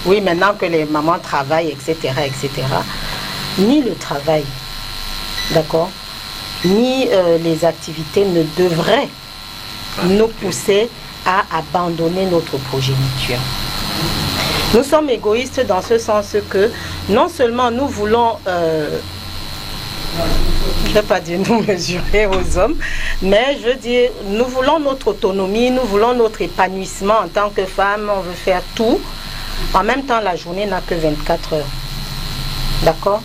oui, maintenant que les mamans travaillent, etc., ni le travail, d'accord, ni les activités ne devraient nous pousser à abandonner notre progéniture. Nous sommes égoïstes dans ce sens que non seulement nous voulons, je ne vais pas dire nous mesurer aux hommes, mais je veux dire, nous voulons notre autonomie, nous voulons notre épanouissement en tant que femme, on veut faire tout. En même temps, la journée n'a que 24 heures. D'accord?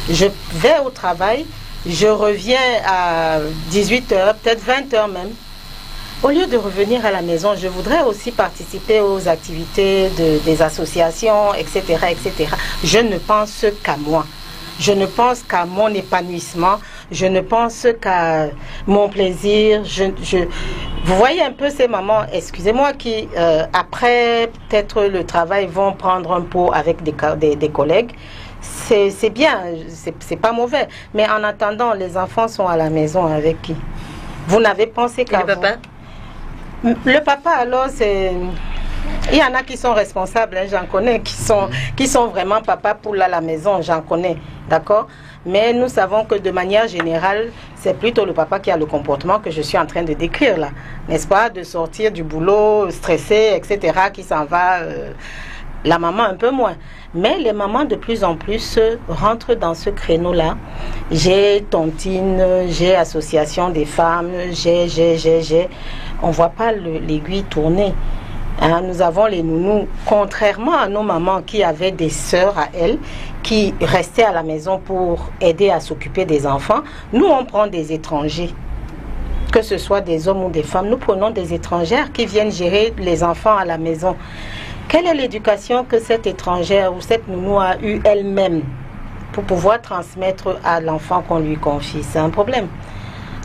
Je vais au travail, je reviens à 18 heures, peut-être 20 heures même. Au lieu de revenir à la maison, je voudrais aussi participer aux activités des associations, etc., etc. Je ne pense qu'à moi. Je ne pense qu'à mon épanouissement. Je ne pense qu'à mon plaisir. Vous voyez un peu ces mamans, excusez-moi, qui, après peut-être le travail, vont prendre un pot avec des collègues. C'est bien, c'est pas mauvais. Mais en attendant, les enfants sont à la maison avec qui? Vous n'avez pensé qu'à le papa? Le papa, alors, c'est... Il y en a qui sont responsables, hein, j'en connais, qui sont vraiment papa pour la maison, j'en connais, d'accord? Mais nous savons que de manière générale, c'est plutôt le papa qui a le comportement que je suis en train de décrire là, n'est-ce pas? De sortir du boulot, stressé, etc., qui s'en va, la maman un peu moins. Mais les mamans de plus en plus rentrent dans ce créneau-là. J'ai tontine, j'ai association des femmes, j'ai. On ne voit pas l'aiguille tourner. Hein, nous avons les nounous, contrairement à nos mamans qui avaient des sœurs à elles, qui restaient à la maison pour aider à s'occuper des enfants. Nous, on prend des étrangers, que ce soit des hommes ou des femmes. Nous prenons des étrangères qui viennent gérer les enfants à la maison. Quelle est l'éducation que cette étrangère ou cette nounou a eue elle-même pour pouvoir transmettre à l'enfant qu'on lui confie? C'est un problème.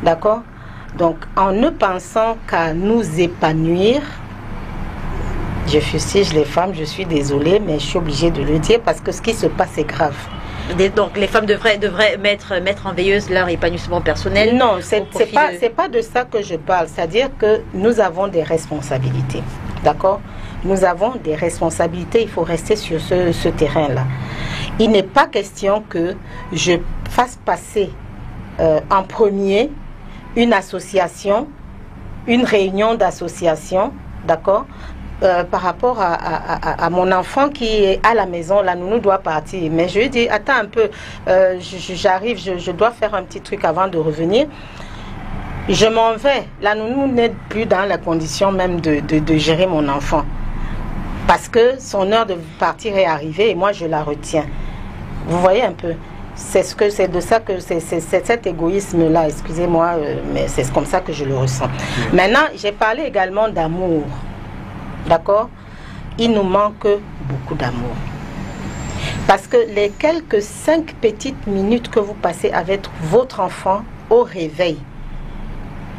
D'accord? Donc, en ne pensant qu'à nous épanouir, je fustige les femmes, je suis désolée, mais je suis obligée de le dire parce que ce qui se passe est grave. Donc les femmes devraient mettre en veilleuse leur épanouissement personnel? Non, c'est pas de ça que je parle. C'est-à-dire que nous avons des responsabilités. D'accord? Nous avons des responsabilités, il faut rester sur ce terrain-là. Il n'est pas question que je fasse passer en premier une association, une réunion d'association, d'accord, par rapport à mon enfant qui est à la maison, la nounou doit partir. Mais je lui dis, attends un peu, j'arrive, je dois faire un petit truc avant de revenir. Je m'en vais. La nounou n'est plus dans la condition même de gérer mon enfant. Parce que son heure de partir est arrivée et moi je la retiens. Vous voyez un peu? C'est de ça que c'est cet égoïsme-là, excusez-moi, mais c'est comme ça que je le ressens. Maintenant, j'ai parlé également d'amour. D'accord? Il nous manque beaucoup d'amour. Parce que les quelques 5 petites minutes que vous passez avec votre enfant au réveil,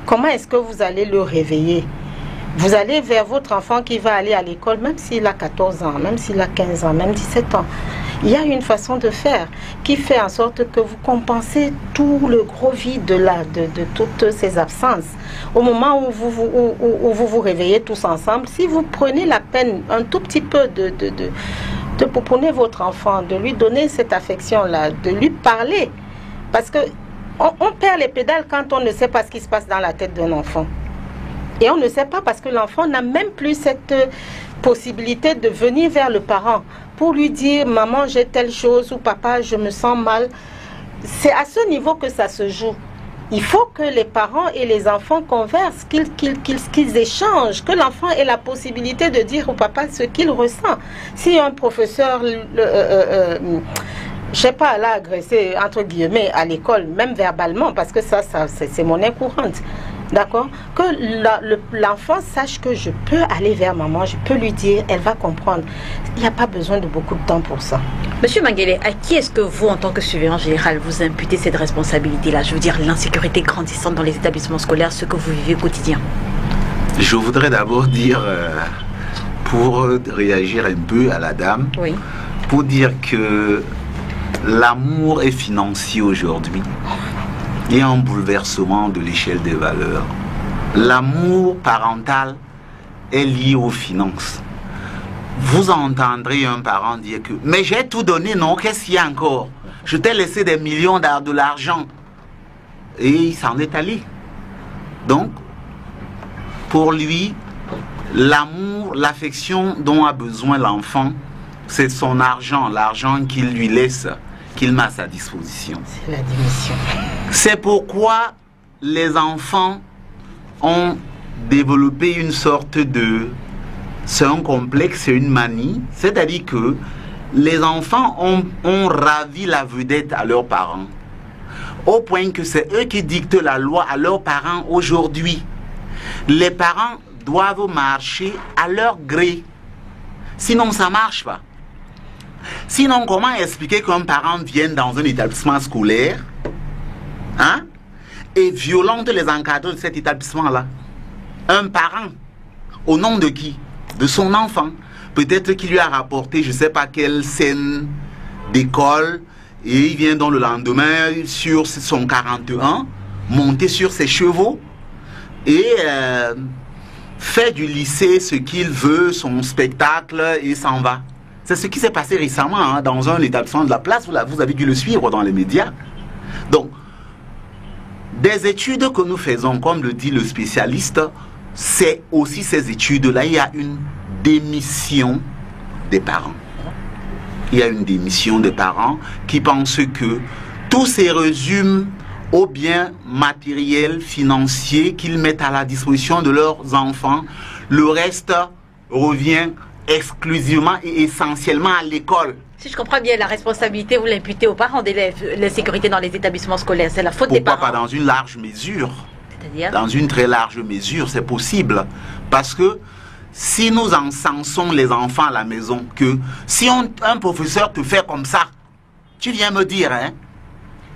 comment est-ce que vous allez le réveiller? Vous allez vers votre enfant qui va aller à l'école, même s'il a 14 ans, même s'il a 15 ans, même 17 ans. Il y a une façon de faire qui fait en sorte que vous compensez tout le gros vide de toutes ces absences. Au moment où vous vous réveillez tous ensemble, si vous prenez la peine un tout petit peu de pouponner votre enfant, de lui donner cette affection-là, de lui parler, parce que on perd les pédales quand on ne sait pas ce qui se passe dans la tête d'un enfant. Et on ne sait pas parce que l'enfant n'a même plus cette possibilité de venir vers le parent pour lui dire « Maman, j'ai telle chose » ou « Papa, je me sens mal ». C'est à ce niveau que ça se joue. Il faut que les parents et les enfants conversent, qu'ils échangent, que l'enfant ait la possibilité de dire au papa ce qu'il ressent. Si un professeur, je sais pas, l'a agressé, entre guillemets, à l'école, même verbalement, parce que ça c'est monnaie courante. D'accord? Que l'enfant sache que je peux aller vers maman, je peux lui dire, elle va comprendre. Il n'y a pas besoin de beaucoup de temps pour ça. Monsieur Manguele, à qui est-ce que vous, en tant que surveillant général, vous imputez cette responsabilité-là? Je veux dire, l'insécurité grandissante dans les établissements scolaires, ce que vous vivez au quotidien. Je voudrais d'abord dire, pour réagir un peu à la dame, oui, pour dire que l'amour est financier aujourd'hui. Il y a un bouleversement de l'échelle des valeurs. L'amour parental est lié aux finances. Vous entendrez un parent dire que « Mais j'ai tout donné, non, qu'est-ce qu'il y a encore? Je t'ai laissé des millions de l'argent. » Et il s'en est allé. Donc, pour lui, l'amour, l'affection dont a besoin l'enfant, c'est son argent, l'argent qu'il lui laisse, qu'il met à sa disposition. C'est la démission. C'est pourquoi les enfants ont développé une sorte de... C'est un complexe, c'est une manie. C'est-à-dire que les enfants ont ravi la vedette à leurs parents. Au point que c'est eux qui dictent la loi à leurs parents aujourd'hui. Les parents doivent marcher à leur gré. Sinon, ça ne marche pas. Sinon, comment expliquer qu'un parent vienne dans un établissement scolaire, hein, et violente les encadreurs de cet établissement-là? Un parent, au nom de qui? De son enfant. Peut-être qu'il lui a rapporté, je ne sais pas quelle scène d'école, et il vient dans le lendemain sur son 41, monter sur ses chevaux, et fait du lycée ce qu'il veut, son spectacle, et s'en va. C'est ce qui s'est passé récemment, hein, dans un établissement de la place, vous avez dû le suivre dans les médias. Donc, des études que nous faisons, comme le dit le spécialiste, c'est aussi ces études-là, il y a une démission des parents. Il y a une démission des parents qui pensent que tous ces résumes aux biens matériels, financiers qu'ils mettent à la disposition de leurs enfants, le reste revient exclusivement et essentiellement à l'école. Si je comprends bien, la responsabilité, vous l'imputez aux parents d'élèves, l'insécurité dans les établissements scolaires, c'est la faute des parents. Pourquoi pas dans une large mesure? C'est-à-dire? Dans une très large mesure, c'est possible. Parce que si nous encensons les enfants à la maison, que si un professeur te fait comme ça, tu viens me dire, hein?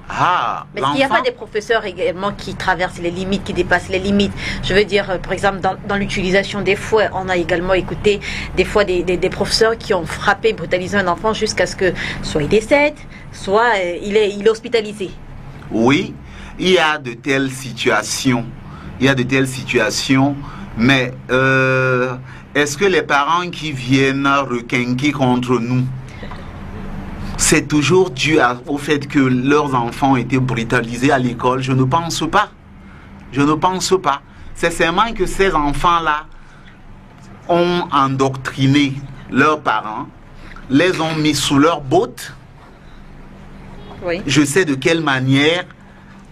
Ah, mais il n'y a pas des professeurs également qui traversent les limites, qui dépassent les limites. Je veux dire, par exemple, dans l'utilisation des fouets, on a également écouté des fois des professeurs qui ont frappé, brutalisé un enfant jusqu'à ce que soit il décède, soit il est hospitalisé. Oui, il y a de telles situations. Il y a de telles situations, mais est-ce que les parents qui viennent requinquer contre nous, c'est toujours dû au fait que leurs enfants étaient brutalisés à l'école? Je ne pense pas. Je ne pense pas. C'est seulement que ces enfants-là ont endoctriné leurs parents, les ont mis sous leur botte. Oui. Je sais de quelle manière.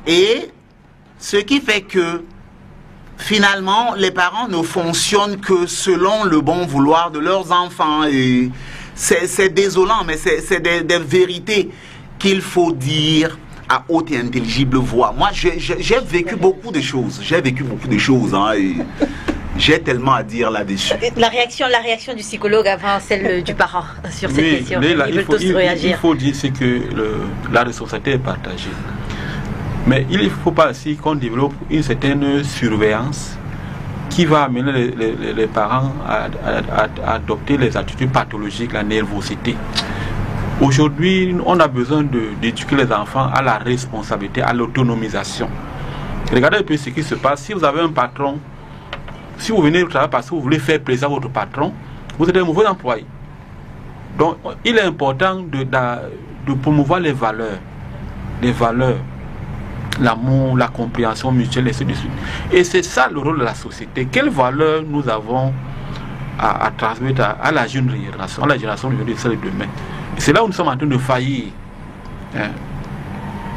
Et ce qui fait que finalement, les parents ne fonctionnent que selon le bon vouloir de leurs enfants. Et c'est désolant, mais c'est des vérités qu'il faut dire à haute et intelligible voix. Moi, j'ai vécu beaucoup de choses. J'ai vécu beaucoup de choses. Hein, et j'ai tellement à dire là-dessus. La réaction du psychologue avant celle du parent sur cette question. Il faut dire que la responsabilité est partagée. Mais il ne faut pas aussi qu'on développe une certaine surveillance qui va amener les parents à adopter les attitudes pathologiques, la nervosité. Aujourd'hui, on a besoin d'éduquer les enfants à la responsabilité, à l'autonomisation. Regardez un peu ce qui se passe. Si vous avez un patron, si vous venez au travail parce que vous voulez faire plaisir à votre patron, vous êtes un mauvais employé. Donc, il est important de promouvoir les valeurs, l'amour, la compréhension mutuelle, et ainsi de suite. Et c'est ça le rôle de la société. Quelles valeurs nous avons à transmettre à la jeune génération, à la génération d'aujourd'hui et celle de demain. C'est là où nous sommes en train de faillir. Hein.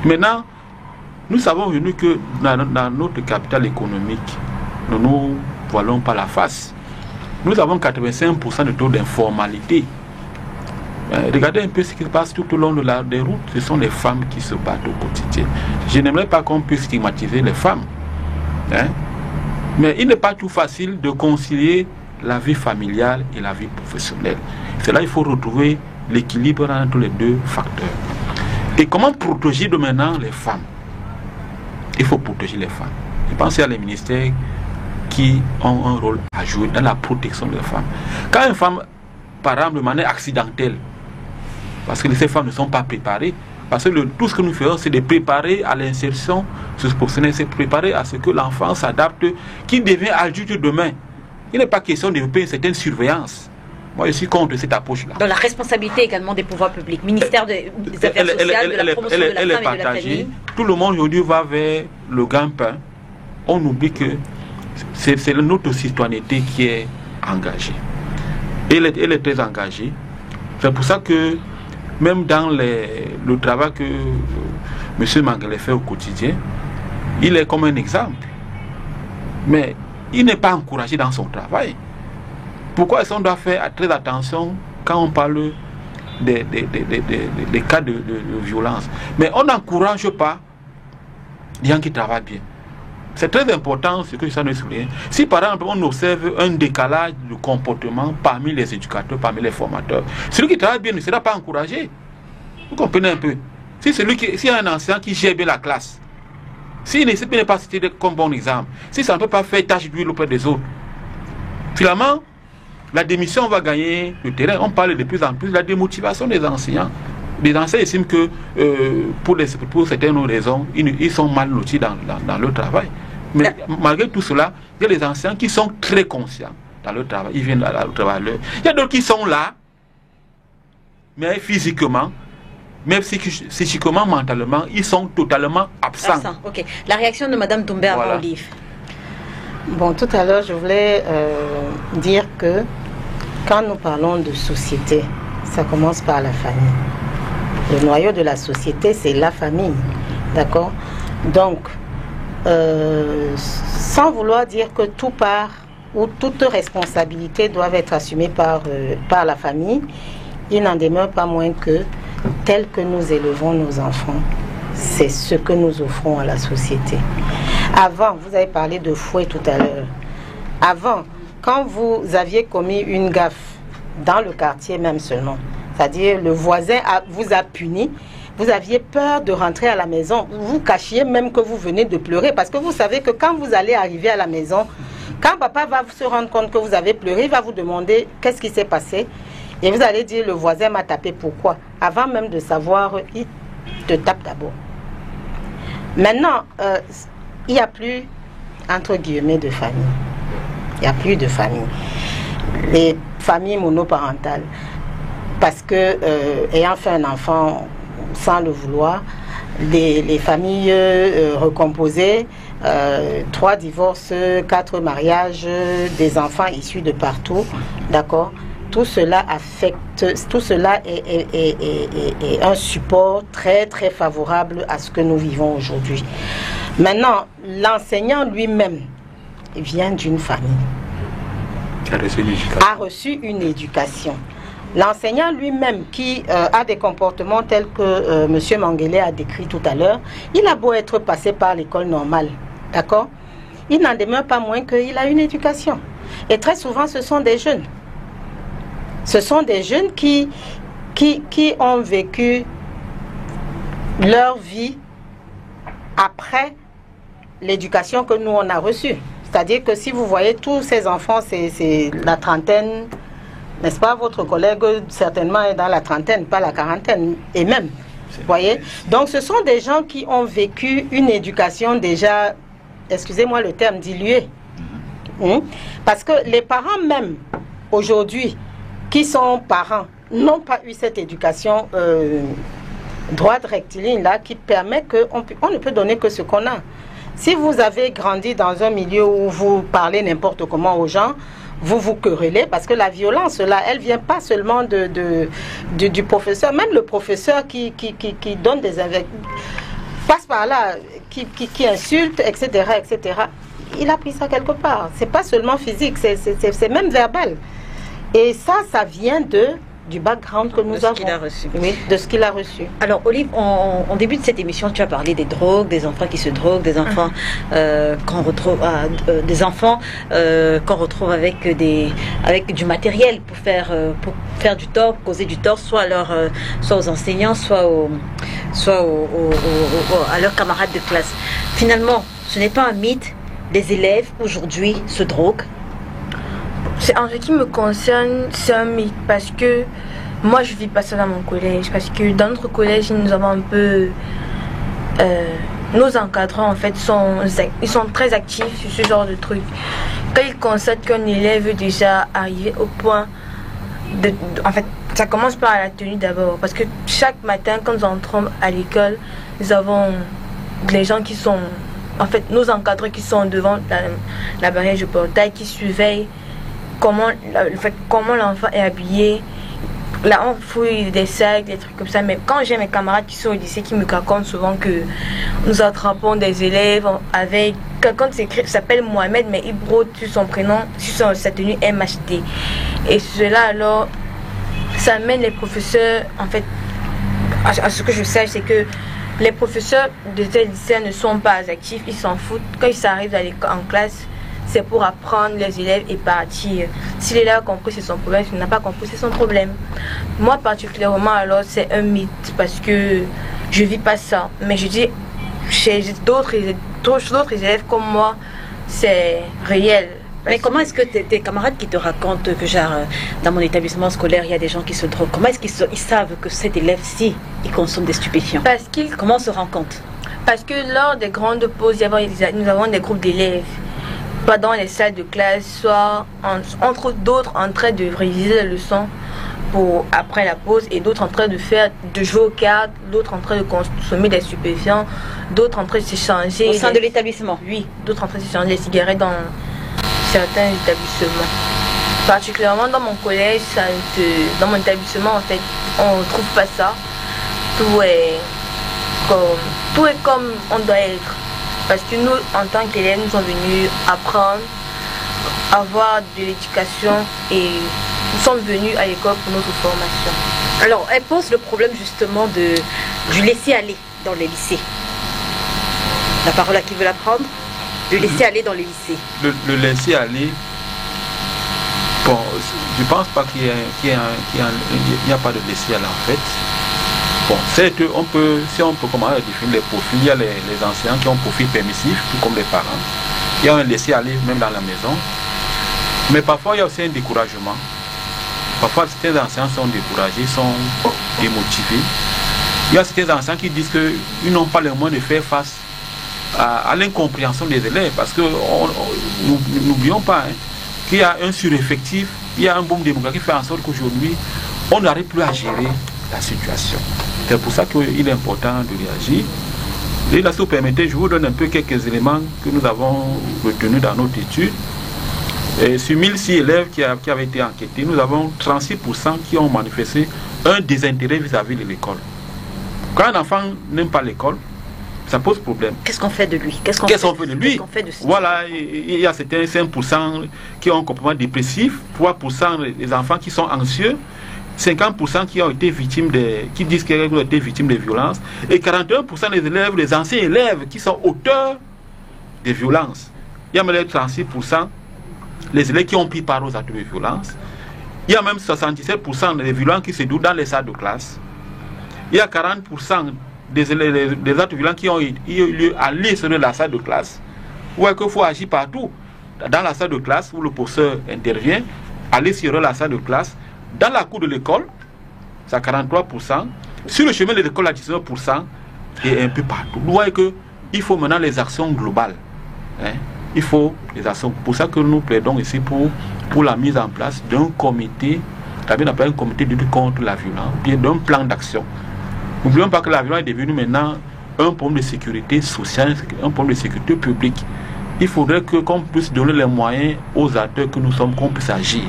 Maintenant, nous savons que dans notre capital économique, nous ne voilons pas la face. Nous avons 85% de taux d'informalité. Regardez un peu ce qui se passe tout au long des routes. Ce sont les femmes qui se battent au quotidien. Je n'aimerais pas qu'on puisse stigmatiser les femmes. Hein? Mais il n'est pas tout facile de concilier la vie familiale et la vie professionnelle. C'est là qu'il faut retrouver l'équilibre entre les deux facteurs. Et comment protéger de maintenant les femmes? Il faut protéger les femmes. Je pense à les ministères qui ont un rôle à jouer dans la protection des femmes. Quand une femme, par exemple, de manière accidentelle, parce que ces femmes ne sont pas préparées, parce que tout ce que nous faisons, c'est de préparer à l'insertion socioprofessionnelle, c'est préparer à ce que l'enfant s'adapte, qu'il devient adulte demain. Il n'est pas question de développer une certaine surveillance. Moi, je suis contre cette approche-là. Dans la responsabilité également des pouvoirs publics, ministère des Affaires sociales, de la promotion de la femme et de la famille. Tout le monde aujourd'hui va vers le gagne-pain. On oublie que c'est notre citoyenneté qui est engagée. Elle est très engagée. C'est pour ça que même dans le travail que M. Mangele fait au quotidien, il est comme un exemple. Mais il n'est pas encouragé dans son travail. Pourquoi est-ce qu'on doit faire très attention quand on parle des cas de violence? Mais on n'encourage pas les gens qui travaillent bien. C'est très important ce que ça nous souligne. Si par exemple on observe un décalage de comportement parmi les éducateurs, parmi les formateurs, celui qui travaille bien ne sera pas encouragé. Vous comprenez un peu? Si y a un enseignant qui gère bien la classe, s'il n'est pas cité comme bon exemple, si ça ne peut pas faire tâche d'huile auprès des autres, finalement, la démission va gagner le terrain. On parle de plus en plus de la démotivation des enseignants. Les enseignants estiment que pour certaines raisons, ils sont mal lotis dans leur travail. Mais malgré tout cela, il y a des enseignants qui sont très conscients dans leur travail. Ils viennent au travail. Il y a d'autres qui sont là, mais physiquement, même psychiquement, mentalement, ils sont totalement absents. Okay. La réaction de Mme Doumbé avant Olive. Bon, tout à l'heure, je voulais dire que quand nous parlons de société, ça commence par la famille. Le noyau de la société, c'est la famille. D'accord? Donc, sans vouloir dire que tout part ou toute responsabilité doivent être assumées par la famille, il n'en demeure pas moins que tel que nous élevons nos enfants, c'est ce que nous offrons à la société. Avant, vous avez parlé de fouet tout à l'heure. Avant, quand vous aviez commis une gaffe dans le quartier même seulement, c'est-à-dire le voisin vous a puni, vous aviez peur de rentrer à la maison, vous cachiez même que vous venez de pleurer, parce que vous savez que quand vous allez arriver à la maison, quand papa va se rendre compte que vous avez pleuré, il va vous demander qu'est-ce qui s'est passé, et vous allez dire le voisin m'a tapé, pourquoi? Avant même de savoir, il te tape d'abord. Maintenant, il n'y a plus, entre guillemets, de famille. Il n'y a plus de famille. Les familles monoparentales, parce que, ayant fait un enfant sans le vouloir, les familles recomposées, 3 divorces, 4 mariages, des enfants issus de partout, d'accord? Tout cela affecte, tout cela est un support très très favorable à ce que nous vivons aujourd'hui. Maintenant, l'enseignant lui-même, vient d'une famille, a reçu une éducation. L'enseignant lui-même qui a des comportements tels que M. Manguele a décrit tout à l'heure, il a beau être passé par l'école normale, d'accord? Il n'en demeure pas moins qu'il a une éducation. Et très souvent, ce sont des jeunes. Ce sont des jeunes qui ont vécu leur vie après l'éducation que nous, on a reçue. C'est-à-dire que si vous voyez tous ces enfants, c'est la trentaine, n'est-ce pas? Votre collègue, certainement, est dans la trentaine, pas la quarantaine, et même. Vous voyez? Donc, ce sont des gens qui ont vécu une éducation déjà, excusez-moi le terme, diluée. Parce que les parents même, aujourd'hui, qui sont parents, n'ont pas eu cette éducation droite, rectiligne, là, qui permet qu'on ne peut donner que ce qu'on a. Si vous avez grandi dans un milieu où vous parlez n'importe comment aux gens, vous vous querellez, parce que la violence, là, elle vient pas seulement du professeur, même le professeur qui donne des passe par là, qui insulte, etc., etc. Il a pris ça quelque part. C'est pas seulement physique, c'est même verbal. Et ça vient du background que nous avons. De ce qu'il a reçu. Oui, de ce qu'il a reçu. Alors, Olive, en début de cette émission, tu as parlé des drogues, des enfants qui se droguent, des enfants qu'on retrouve, qu'on retrouve avec du matériel pour faire du tort, causer du tort, soit aux enseignants, soit à leurs camarades de classe. Finalement, ce n'est pas un mythe. Les élèves aujourd'hui se droguent. En ce qui me concerne, c'est un mythe parce que moi je vis pas ça dans mon collège, parce que dans notre collège nous avons un peu nos encadrants en fait ils sont très actifs sur ce genre de trucs. Quand ils constatent qu'un élève est déjà arrivé au point en fait ça commence par la tenue d'abord, parce que chaque matin quand nous entrons à l'école, nous avons les gens qui sont en fait nos encadrants qui sont devant la barrière du portail, qui surveillent comment l'enfant est habillé. Là on fouille des sacs, des trucs comme ça. Mais quand j'ai mes camarades qui sont au lycée qui me racontent souvent que nous attrapons des élèves avec quelqu'un qui s'appelle Mohamed, mais il brode sur son prénom, sur sa tenue MHD. Et cela alors ça amène les professeurs en fait à ce que je sache, c'est que les professeurs de ces lycées ne sont pas actifs, ils s'en foutent. Quand ils arrivent en classe, c'est pour apprendre les élèves et partir. Si l'élève a compris, c'est son problème. S'il n'a pas compris, c'est son problème. Moi, particulièrement, alors, c'est un mythe parce que je vis pas ça. Mais je dis, chez d'autres élèves comme moi, c'est réel. Mais comment est-ce que tes camarades qui te racontent que genre dans mon établissement scolaire il y a des gens qui se droguent, comment est-ce qu'ils savent que cet élève-ci il consomme des stupéfiants? Comment on se rend compte? Parce que lors des grandes pauses, nous avons des groupes d'élèves, pas dans les salles de classe, soit entre d'autres en train de réviser les leçons pour après la pause, et d'autres en train de jouer aux cartes, d'autres en train de consommer des stupéfiants, d'autres en train de s'échanger. Au sein de l'établissement? Oui, d'autres en train de s'échanger des cigarettes dans certains établissements. Particulièrement dans mon collège, dans mon établissement en fait, on ne trouve pas ça. Tout est comme on doit être. Parce que nous, en tant qu'élèves, nous sommes venus apprendre, avoir de l'éducation, et nous sommes venus à l'école pour notre formation. Alors, elle pose le problème justement du laisser-aller dans les lycées. La parole à qui veut la prendre? Le laisser-aller dans les lycées. Le laisser-aller, bon, je ne pense pas qu'il n'y a pas de laisser-aller en fait. Bon, si on peut commencer à définir les profils, il y a les enseignants qui ont un profil permissif, tout comme les parents. Il y a un laisser-aller même dans la maison. Mais parfois, il y a aussi un découragement. Parfois, certains enseignants sont découragés, sont démotivés. Il y a certains enseignants qui disent qu'ils n'ont pas les moyens de faire face à l'incompréhension des élèves, parce que n'oublions pas qu'il y a un sureffectif, il y a un boom démographique qui fait en sorte qu'aujourd'hui, on n'arrive plus à gérer la situation. C'est pour ça qu'il est important de réagir. Et là, si vous permettez, je vous donne un peu quelques éléments que nous avons retenus dans notre étude. Et sur 1006 élèves qui avaient été enquêtés, nous avons 36% qui ont manifesté un désintérêt vis-à-vis de l'école. Quand un enfant n'aime pas l'école, Ça pose problème. Qu'est-ce qu'on fait de lui? Qu'est-ce qu'on fait de lui? Qu'est-ce qu'on fait de ce Voilà, il y a certains 5% qui ont un comportement dépressif, 3% des enfants qui sont anxieux, 50% qui ont été victimes qui disent qu'ils ont été victimes de violences, et 41% des élèves, les anciens élèves qui sont auteurs des violences. Il y a même les 36% les élèves qui ont pris part aux actes de violence. Il y a même 77% des violences qui se déroulent dans les salles de classe. Il y a 40% des actes violents qui ont eu lieu à l'intérieur de la salle de classe. Ou est-ce qu'il faut agir partout? Dans la salle de classe où le professeur intervient, à l'extérieur de la salle de classe, dans la cour de l'école, c'est à 43%, sur le chemin de l'école à 19%, et un peu partout. Vous voyez qu'il faut maintenant les actions globales. Hein? Il faut les actions. Pour ça que nous plaidons ici pour la mise en place d'un comité, un comité de lutte contre la violence, bien d'un plan d'action. N'oublions pas que la violence est devenue maintenant un problème de sécurité sociale, un problème de sécurité publique. Il faudrait qu'on puisse donner les moyens aux acteurs que nous sommes, qu'on puisse agir.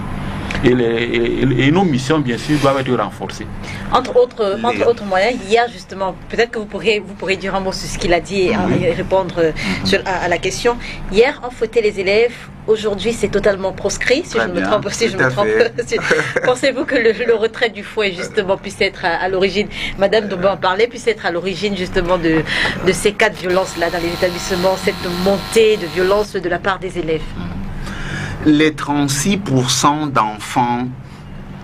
Et nos missions, bien sûr, doivent être renforcées. Entre autres moyens, hier justement, peut-être que vous pourrez dire un mot sur ce qu'il a dit et répondre à la question. Hier, on fouettait les élèves. Aujourd'hui, c'est totalement proscrit, si je me trompe. Pensez-vous que le retrait du fouet, justement, puisse être à l'origine, Madame Dombé en parlait, puisse être à l'origine, justement, de ces cas de violence-là dans les établissements, cette montée de violence de la part des élèves? Les 36% d'enfants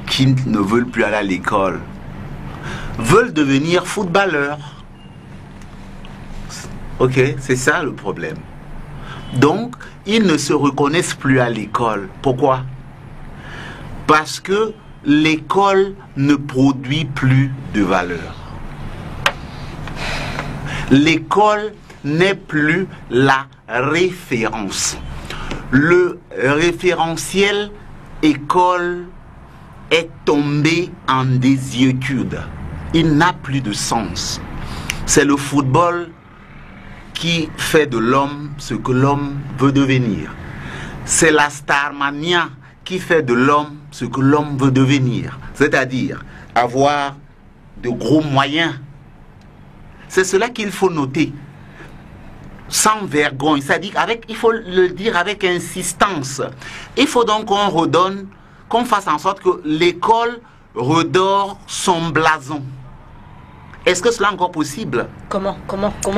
qui ne veulent plus aller à l'école veulent devenir footballeurs. Ok, c'est ça le problème. Donc, ils ne se reconnaissent plus à l'école. Pourquoi? Parce que l'école ne produit plus de valeur. L'école n'est plus la référence. Le référentiel école est tombé en désuétude. Il n'a plus de sens. C'est le football qui fait de l'homme ce que l'homme veut devenir. C'est la starmania qui fait de l'homme ce que l'homme veut devenir. C'est-à-dire avoir de gros moyens. C'est cela qu'il faut noter. Sans vergogne, c'est-à-dire il faut le dire avec insistance. Il faut donc qu'on redonne, qu'on fasse en sorte que l'école redore son blason. Est-ce que cela est encore possible? Comment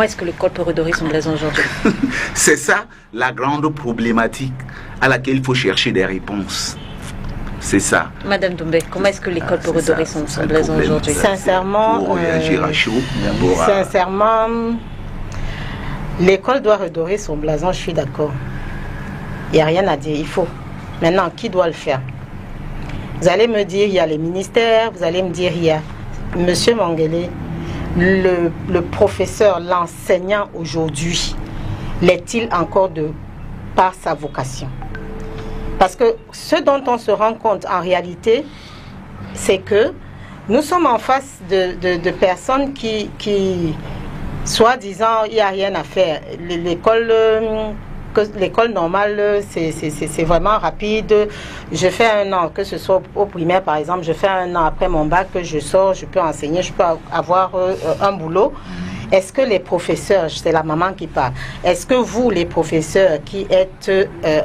est-ce que l'école peut redorer son blason aujourd'hui? C'est ça la grande problématique à laquelle il faut chercher des réponses. C'est ça. Madame Dombé, comment est-ce que l'école peut redorer son blason aujourd'hui? Sincèrement, pour réagir à chaud, sincèrement, l'école doit redorer son blason, je suis d'accord. Il n'y a rien à dire, il faut. Maintenant, qui doit le faire? Vous allez me dire, il y a les ministères, vous allez me dire, il y a Monsieur Mangele, le professeur, l'enseignant aujourd'hui, l'est-il encore par sa vocation? Parce que ce dont on se rend compte en réalité, c'est que nous sommes en face de personnes qui soi-disant, il n'y a rien à faire. L'école normale, c'est vraiment rapide. Je fais un an, que ce soit au primaire par exemple, je fais un an après mon bac, je sors, je peux enseigner, je peux avoir un boulot. Est-ce que les professeurs, c'est la maman qui parle, est-ce que vous, les professeurs qui êtes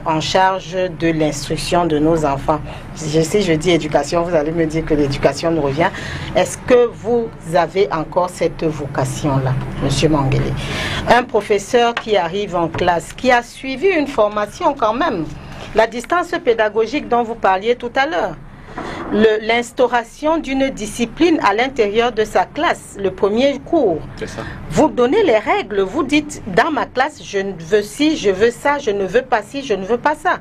en charge de l'instruction de nos enfants, si je dis éducation, vous allez me dire que l'éducation nous revient, est-ce que vous avez encore cette vocation-là, Monsieur Mangele? Un professeur qui arrive en classe, qui a suivi une formation quand même, la distance pédagogique dont vous parliez tout à l'heure, l'instauration d'une discipline à l'intérieur de sa classe, le premier cours. Ça. Vous donnez les règles, vous dites dans ma classe, je veux ci, je veux ça, je ne veux pas ci, je ne veux pas ça.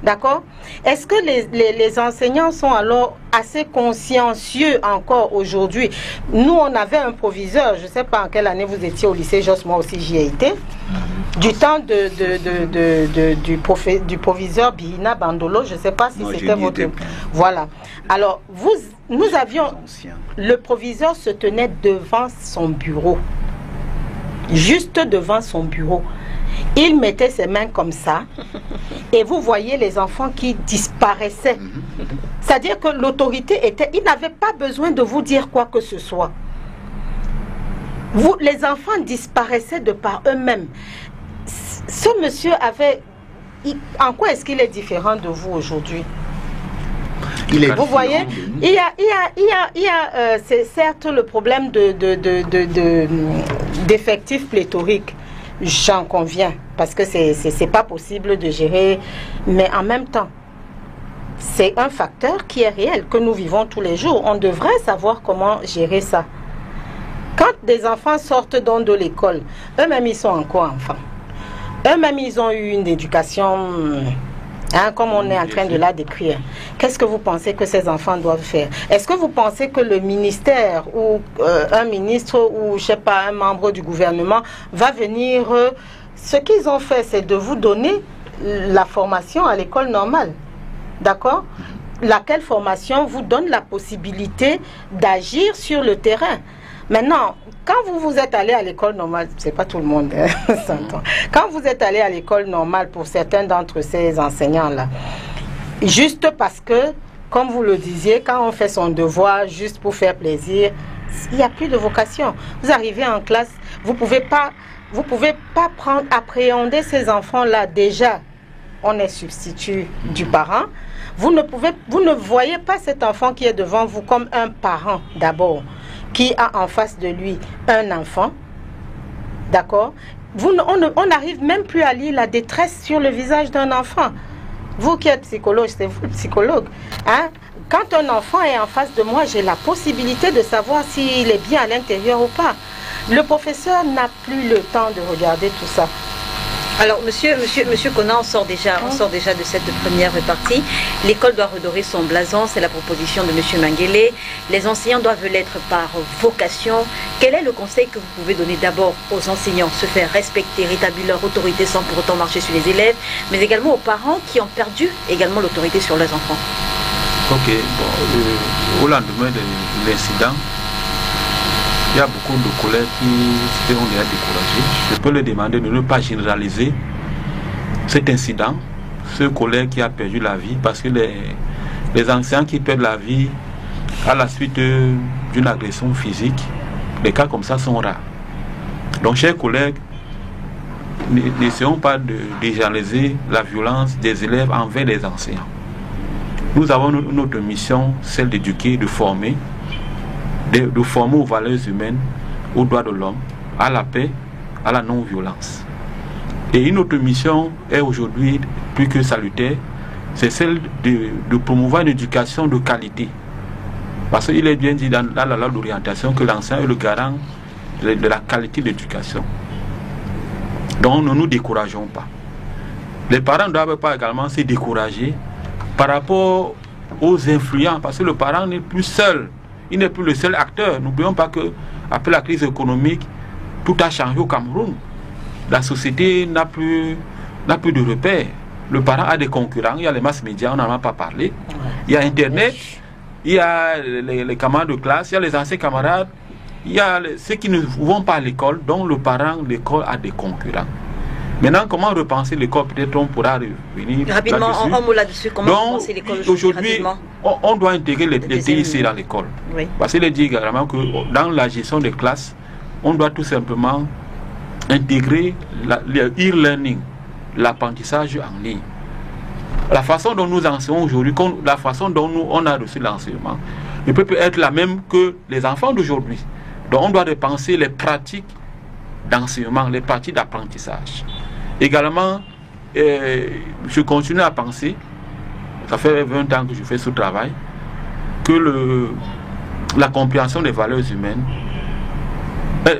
D'accord? Est-ce que les enseignants sont alors assez consciencieux encore aujourd'hui? Nous, on avait un proviseur, je ne sais pas en quelle année vous étiez au lycée Jos, moi aussi j'y ai été. Du temps du proviseur Bihina Bandolo, je ne sais pas si c'était votre... Voilà. Alors, nous avions... Le proviseur se tenait devant son bureau. Juste devant son bureau. Il mettait ses mains comme ça et vous voyez les enfants qui disparaissaient. C'est-à-dire que l'autorité était... Il n'avait pas besoin de vous dire quoi que ce soit. Les enfants disparaissaient de par eux-mêmes. Ce monsieur avait... En quoi est-ce qu'il est différent de vous aujourd'hui? Vous voyez, c'est certes le problème d'effectifs pléthoriques, j'en conviens, parce que c'est pas possible de gérer, mais en même temps, c'est un facteur qui est réel, que nous vivons tous les jours. On devrait savoir comment gérer ça. Quand des enfants sortent donc de l'école, eux-mêmes ils sont encore enfants. Eux-mêmes ils ont eu une éducation... comme on est en train de la décrire. Qu'est-ce que vous pensez que ces enfants doivent faire? Est-ce que vous pensez que le ministère ou un ministre ou je sais pas, un membre du gouvernement va venir... ce qu'ils ont fait, c'est de vous donner la formation à l'école normale. D'accord? Laquelle formation vous donne la possibilité d'agir sur le terrain. Maintenant, quand vous êtes allé à l'école normale, c'est pas tout le monde, s'entend. Quand vous êtes allé à l'école normale pour certains d'entre ces enseignants-là, juste parce que, comme vous le disiez, quand on fait son devoir juste pour faire plaisir, il n'y a plus de vocation. Vous arrivez en classe, vous pouvez pas appréhender ces enfants-là déjà. On est substitut du parent. Vous ne voyez pas cet enfant qui est devant vous comme un parent d'abord, qui a en face de lui un enfant, d'accord? On n'arrive même plus à lire la détresse sur le visage d'un enfant. Vous qui êtes psychologue, c'est vous le psychologue. Hein? Quand un enfant est en face de moi, j'ai la possibilité de savoir s'il est bien à l'intérieur ou pas. Le professeur n'a plus le temps de regarder tout ça. Alors, monsieur Kona, on sort déjà de cette première partie. L'école doit redorer son blason, c'est la proposition de monsieur Manguele. Les enseignants doivent l'être par vocation. Quel est le conseil que vous pouvez donner d'abord aux enseignants? Se faire respecter, rétablir leur autorité sans pour autant marcher sur les élèves, mais également aux parents qui ont perdu également l'autorité sur leurs enfants. Ok, bon, au lendemain de l'incident, il y a beaucoup de collègues qui ont déjà découragé. Je peux leur demander de ne pas généraliser cet incident, ce collègue qui a perdu la vie, parce que les enseignants qui perdent la vie à la suite d'une agression physique, les cas comme ça sont rares. Donc, chers collègues, n'essayons pas de généraliser la violence des élèves envers les enseignants. Nous avons notre mission, celle d'éduquer, de former aux valeurs humaines, aux droits de l'homme, à la paix, à la non-violence. Et une autre mission est aujourd'hui plus que salutaire, c'est celle de promouvoir une éducation de qualité. Parce qu'il est bien dit dans la loi d'orientation que l'enseignant est le garant de la qualité d'éducation. Donc ne nous décourageons pas. Les parents ne doivent pas également se décourager par rapport aux influents, parce que le parent n'est plus seul. Il n'est plus le seul acteur. N'oublions pas qu'après la crise économique, tout a changé au Cameroun. La société n'a plus de repères. Le parent a des concurrents. Il y a les masses médias, on n'en a pas parlé. Il y a Internet, il y a les camarades de classe, il y a les anciens camarades, il y a ceux qui ne vont pas à l'école, dont le parent, l'école a des concurrents. Maintenant, comment repenser l'école? Peut-être on pourra revenir rapidement, un mot là-dessus. Comment repenser l'école aujourd'hui? On doit intégrer les TIC dans l'école. Oui. Parce qu'il est dit également que dans la gestion des classes, on doit tout simplement intégrer le e-learning, l'apprentissage en ligne. La façon dont nous enseignons aujourd'hui, la façon dont on a reçu l'enseignement, ne peut être la même que les enfants d'aujourd'hui. Donc on doit repenser les pratiques d'enseignement, les pratiques d'apprentissage. Également, je continue à penser, ça fait 20 ans que je fais ce travail, que la compréhension des valeurs humaines,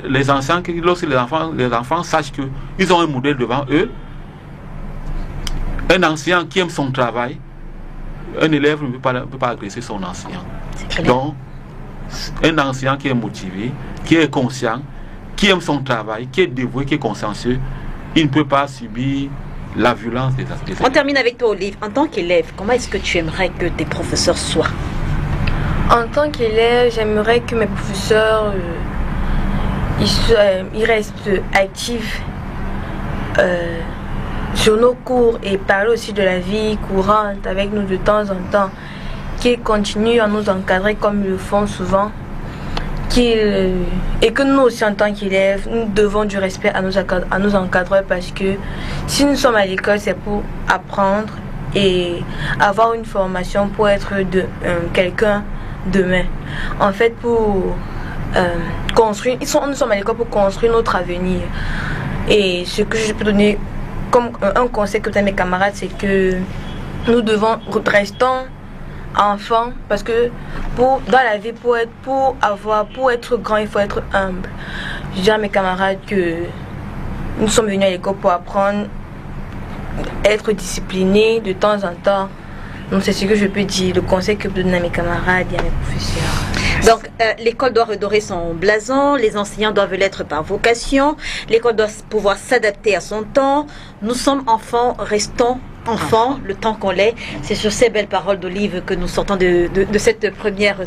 les enseignants, lorsque les enfants sachent qu'ils ont un modèle devant eux, un enseignant qui aime son travail, un élève ne peut pas agresser son enseignant. Donc, un enseignant qui est motivé, qui est conscient, qui aime son travail, qui est dévoué, qui est consciencieux, il ne peut pas subir la violence des élèves. On termine avec toi, Olive. En tant qu'élève, comment est-ce que tu aimerais que tes professeurs soient? En tant qu'élève, j'aimerais que mes professeurs ils restent actifs sur nos cours et parlent aussi de la vie courante avec nous de temps en temps, qu'ils continuent à nous encadrer comme ils le font souvent, et que nous aussi en tant qu'élèves, nous devons du respect à nos encadreurs, parce que si nous sommes à l'école, c'est pour apprendre et avoir une formation pour être quelqu'un demain. En fait, pour construire, nous sommes à l'école pour construire notre avenir. Et ce que je peux donner comme un conseil que à mes camarades, c'est que nous devons rester enfants, parce que dans la vie, pour être grand, il faut être humble. Je dis à mes camarades que nous sommes venus à l'école pour apprendre, être disciplinés de temps en temps. Donc c'est ce que je peux dire, le conseil que je peux donner à mes camarades et à mes professeurs. Donc l'école doit redorer son blason, les enseignants doivent l'être par vocation, l'école doit pouvoir s'adapter à son temps. Nous sommes enfants, restons enfants le temps qu'on l'est. C'est sur ces belles paroles d'Olive que nous sortons de cette première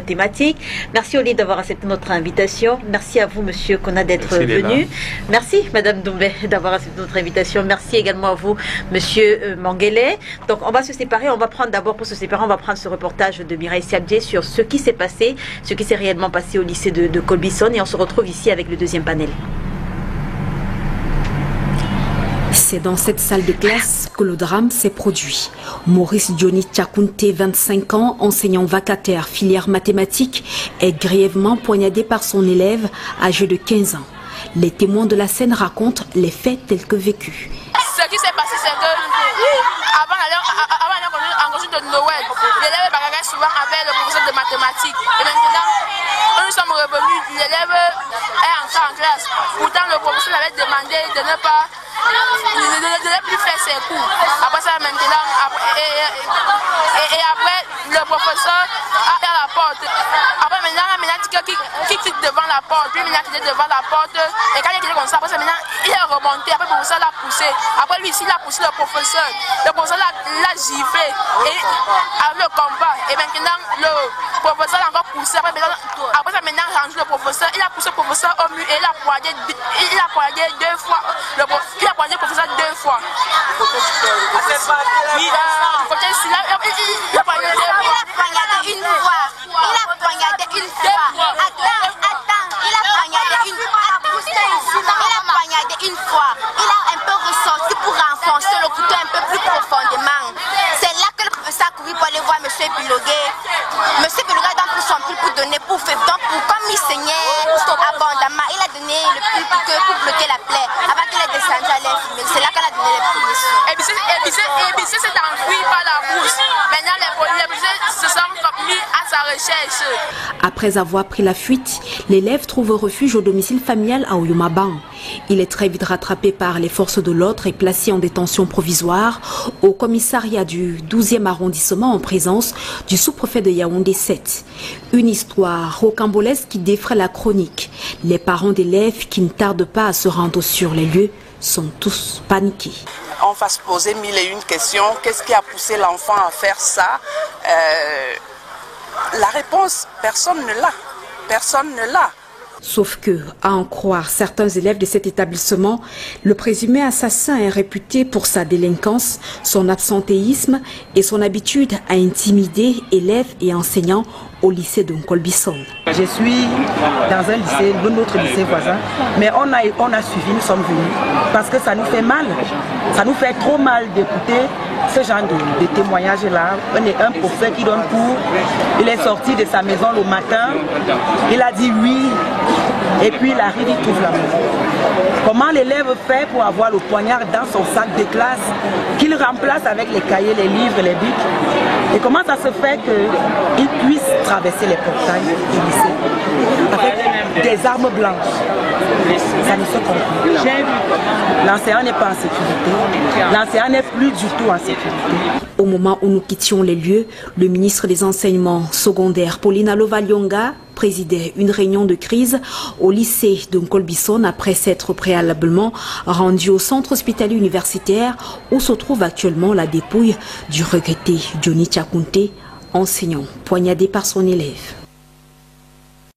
thématique. Merci Olive d'avoir accepté notre invitation. Merci à vous Monsieur Kona d'être venu. Merci Madame Doumbé d'avoir accepté notre invitation. Merci également à vous Monsieur Manguele. Donc on va se séparer. On va prendre d'abord, pour se séparer, on va prendre ce reportage de Mireille Siabdje sur ce qui s'est passé, ce qui s'est réellement passé au lycée de Colbison, et on se retrouve ici avec le deuxième panel. C'est dans cette salle de classe que le drame s'est produit. Maurice Johnny Tchakounte, 25 ans, enseignant vacataire filière mathématiques, est grièvement poignardé par son élève âgé de 15 ans. Les témoins de la scène racontent les faits tels que vécus. Ce qui s'est passé, c'est que avant en congé de Noël, l'élève bagarrait souvent avec le professeur de mathématiques. Et maintenant, nous sommes revenus, l'élève est entré en classe. Pourtant, le professeur avait demandé de ne plus faire ses cours. Après ça, maintenant, et après, le professeur a fait la porte. Après, maintenant, qui quitte devant la porte, puis maintenant, qui est devant la porte. Et quand il était comme ça, après, maintenant, il est remonté. Après, le professeur l'a poussé. Après, lui, ici, il a poussé le professeur. Le professeur l'a giflé. Et avec le combat. Et maintenant, le professeur l'a encore poussé. Après, ça, maintenant, rendu le professeur. Il a poussé le professeur au mur et il a poignardé 2 fois. Il a poignardé le professeur 2 fois. Une fois, il a un peu ressorti pour renforcer le couteau un peu plus profondément. C'est là que le professeur a couru pour aller voir M. Bilogué. M. Bilogué a donc pris son pile pour donner pour faire. Donc, comme il saignait abondamment, il a donné le pile pour bloquer la plaie avant qu'il ait descendu à l'infirmerie. C'est là qu'elle a donné les premiers soins. Et puis c'est enfui par la bouche. Maintenant, les policiers se sont mis à sa recherche. Après avoir pris la fuite, l'élève trouve refuge au domicile familial à Oyumaban. Il est très vite rattrapé par les forces de l'ordre et placé en détention provisoire au commissariat du 12e arrondissement en présence du sous-préfet de Yaoundé 7. Une histoire rocambolesque qui défraie la chronique. Les parents d'élèves qui ne tardent pas à se rendre sur les lieux sont tous paniqués. On va se poser 1001 questions. Qu'est-ce qui a poussé l'enfant à faire ça? La réponse, personne ne l'a. Personne ne l'a. Sauf que, à en croire certains élèves de cet établissement, le présumé assassin est réputé pour sa délinquance, son absentéisme et son habitude à intimider élèves et enseignants au lycée de Colbison. Je suis dans un lycée, notre lycée voisin, mais on a suivi, nous sommes venus, parce que ça nous fait mal. Ça nous fait trop mal d'écouter ce genre de témoignages-là. Un professeur qui donne cours, il est sorti de sa maison le matin, il a dit oui, et puis il arrive, il trouve la maison. Comment l'élève fait pour avoir le poignard dans son sac de classe, qu'il remplace avec les cahiers, les livres, les bics? Et comment ça se fait qu'il puisse traverser les portails du lycée avec des armes blanches? Ça ne se comprend pas. L'enseignant n'est pas en sécurité. L'enseignant n'est plus du tout en sécurité. Au moment où nous quittions les lieux, le ministre des Enseignements secondaires, Pauline Alovalyonga, présidait une réunion de crise au lycée de Colbison après s'être préalablement rendu au centre hospitalier universitaire où se trouve actuellement la dépouille du regretté Johnny Tchakounte, enseignant poignardé par son élève.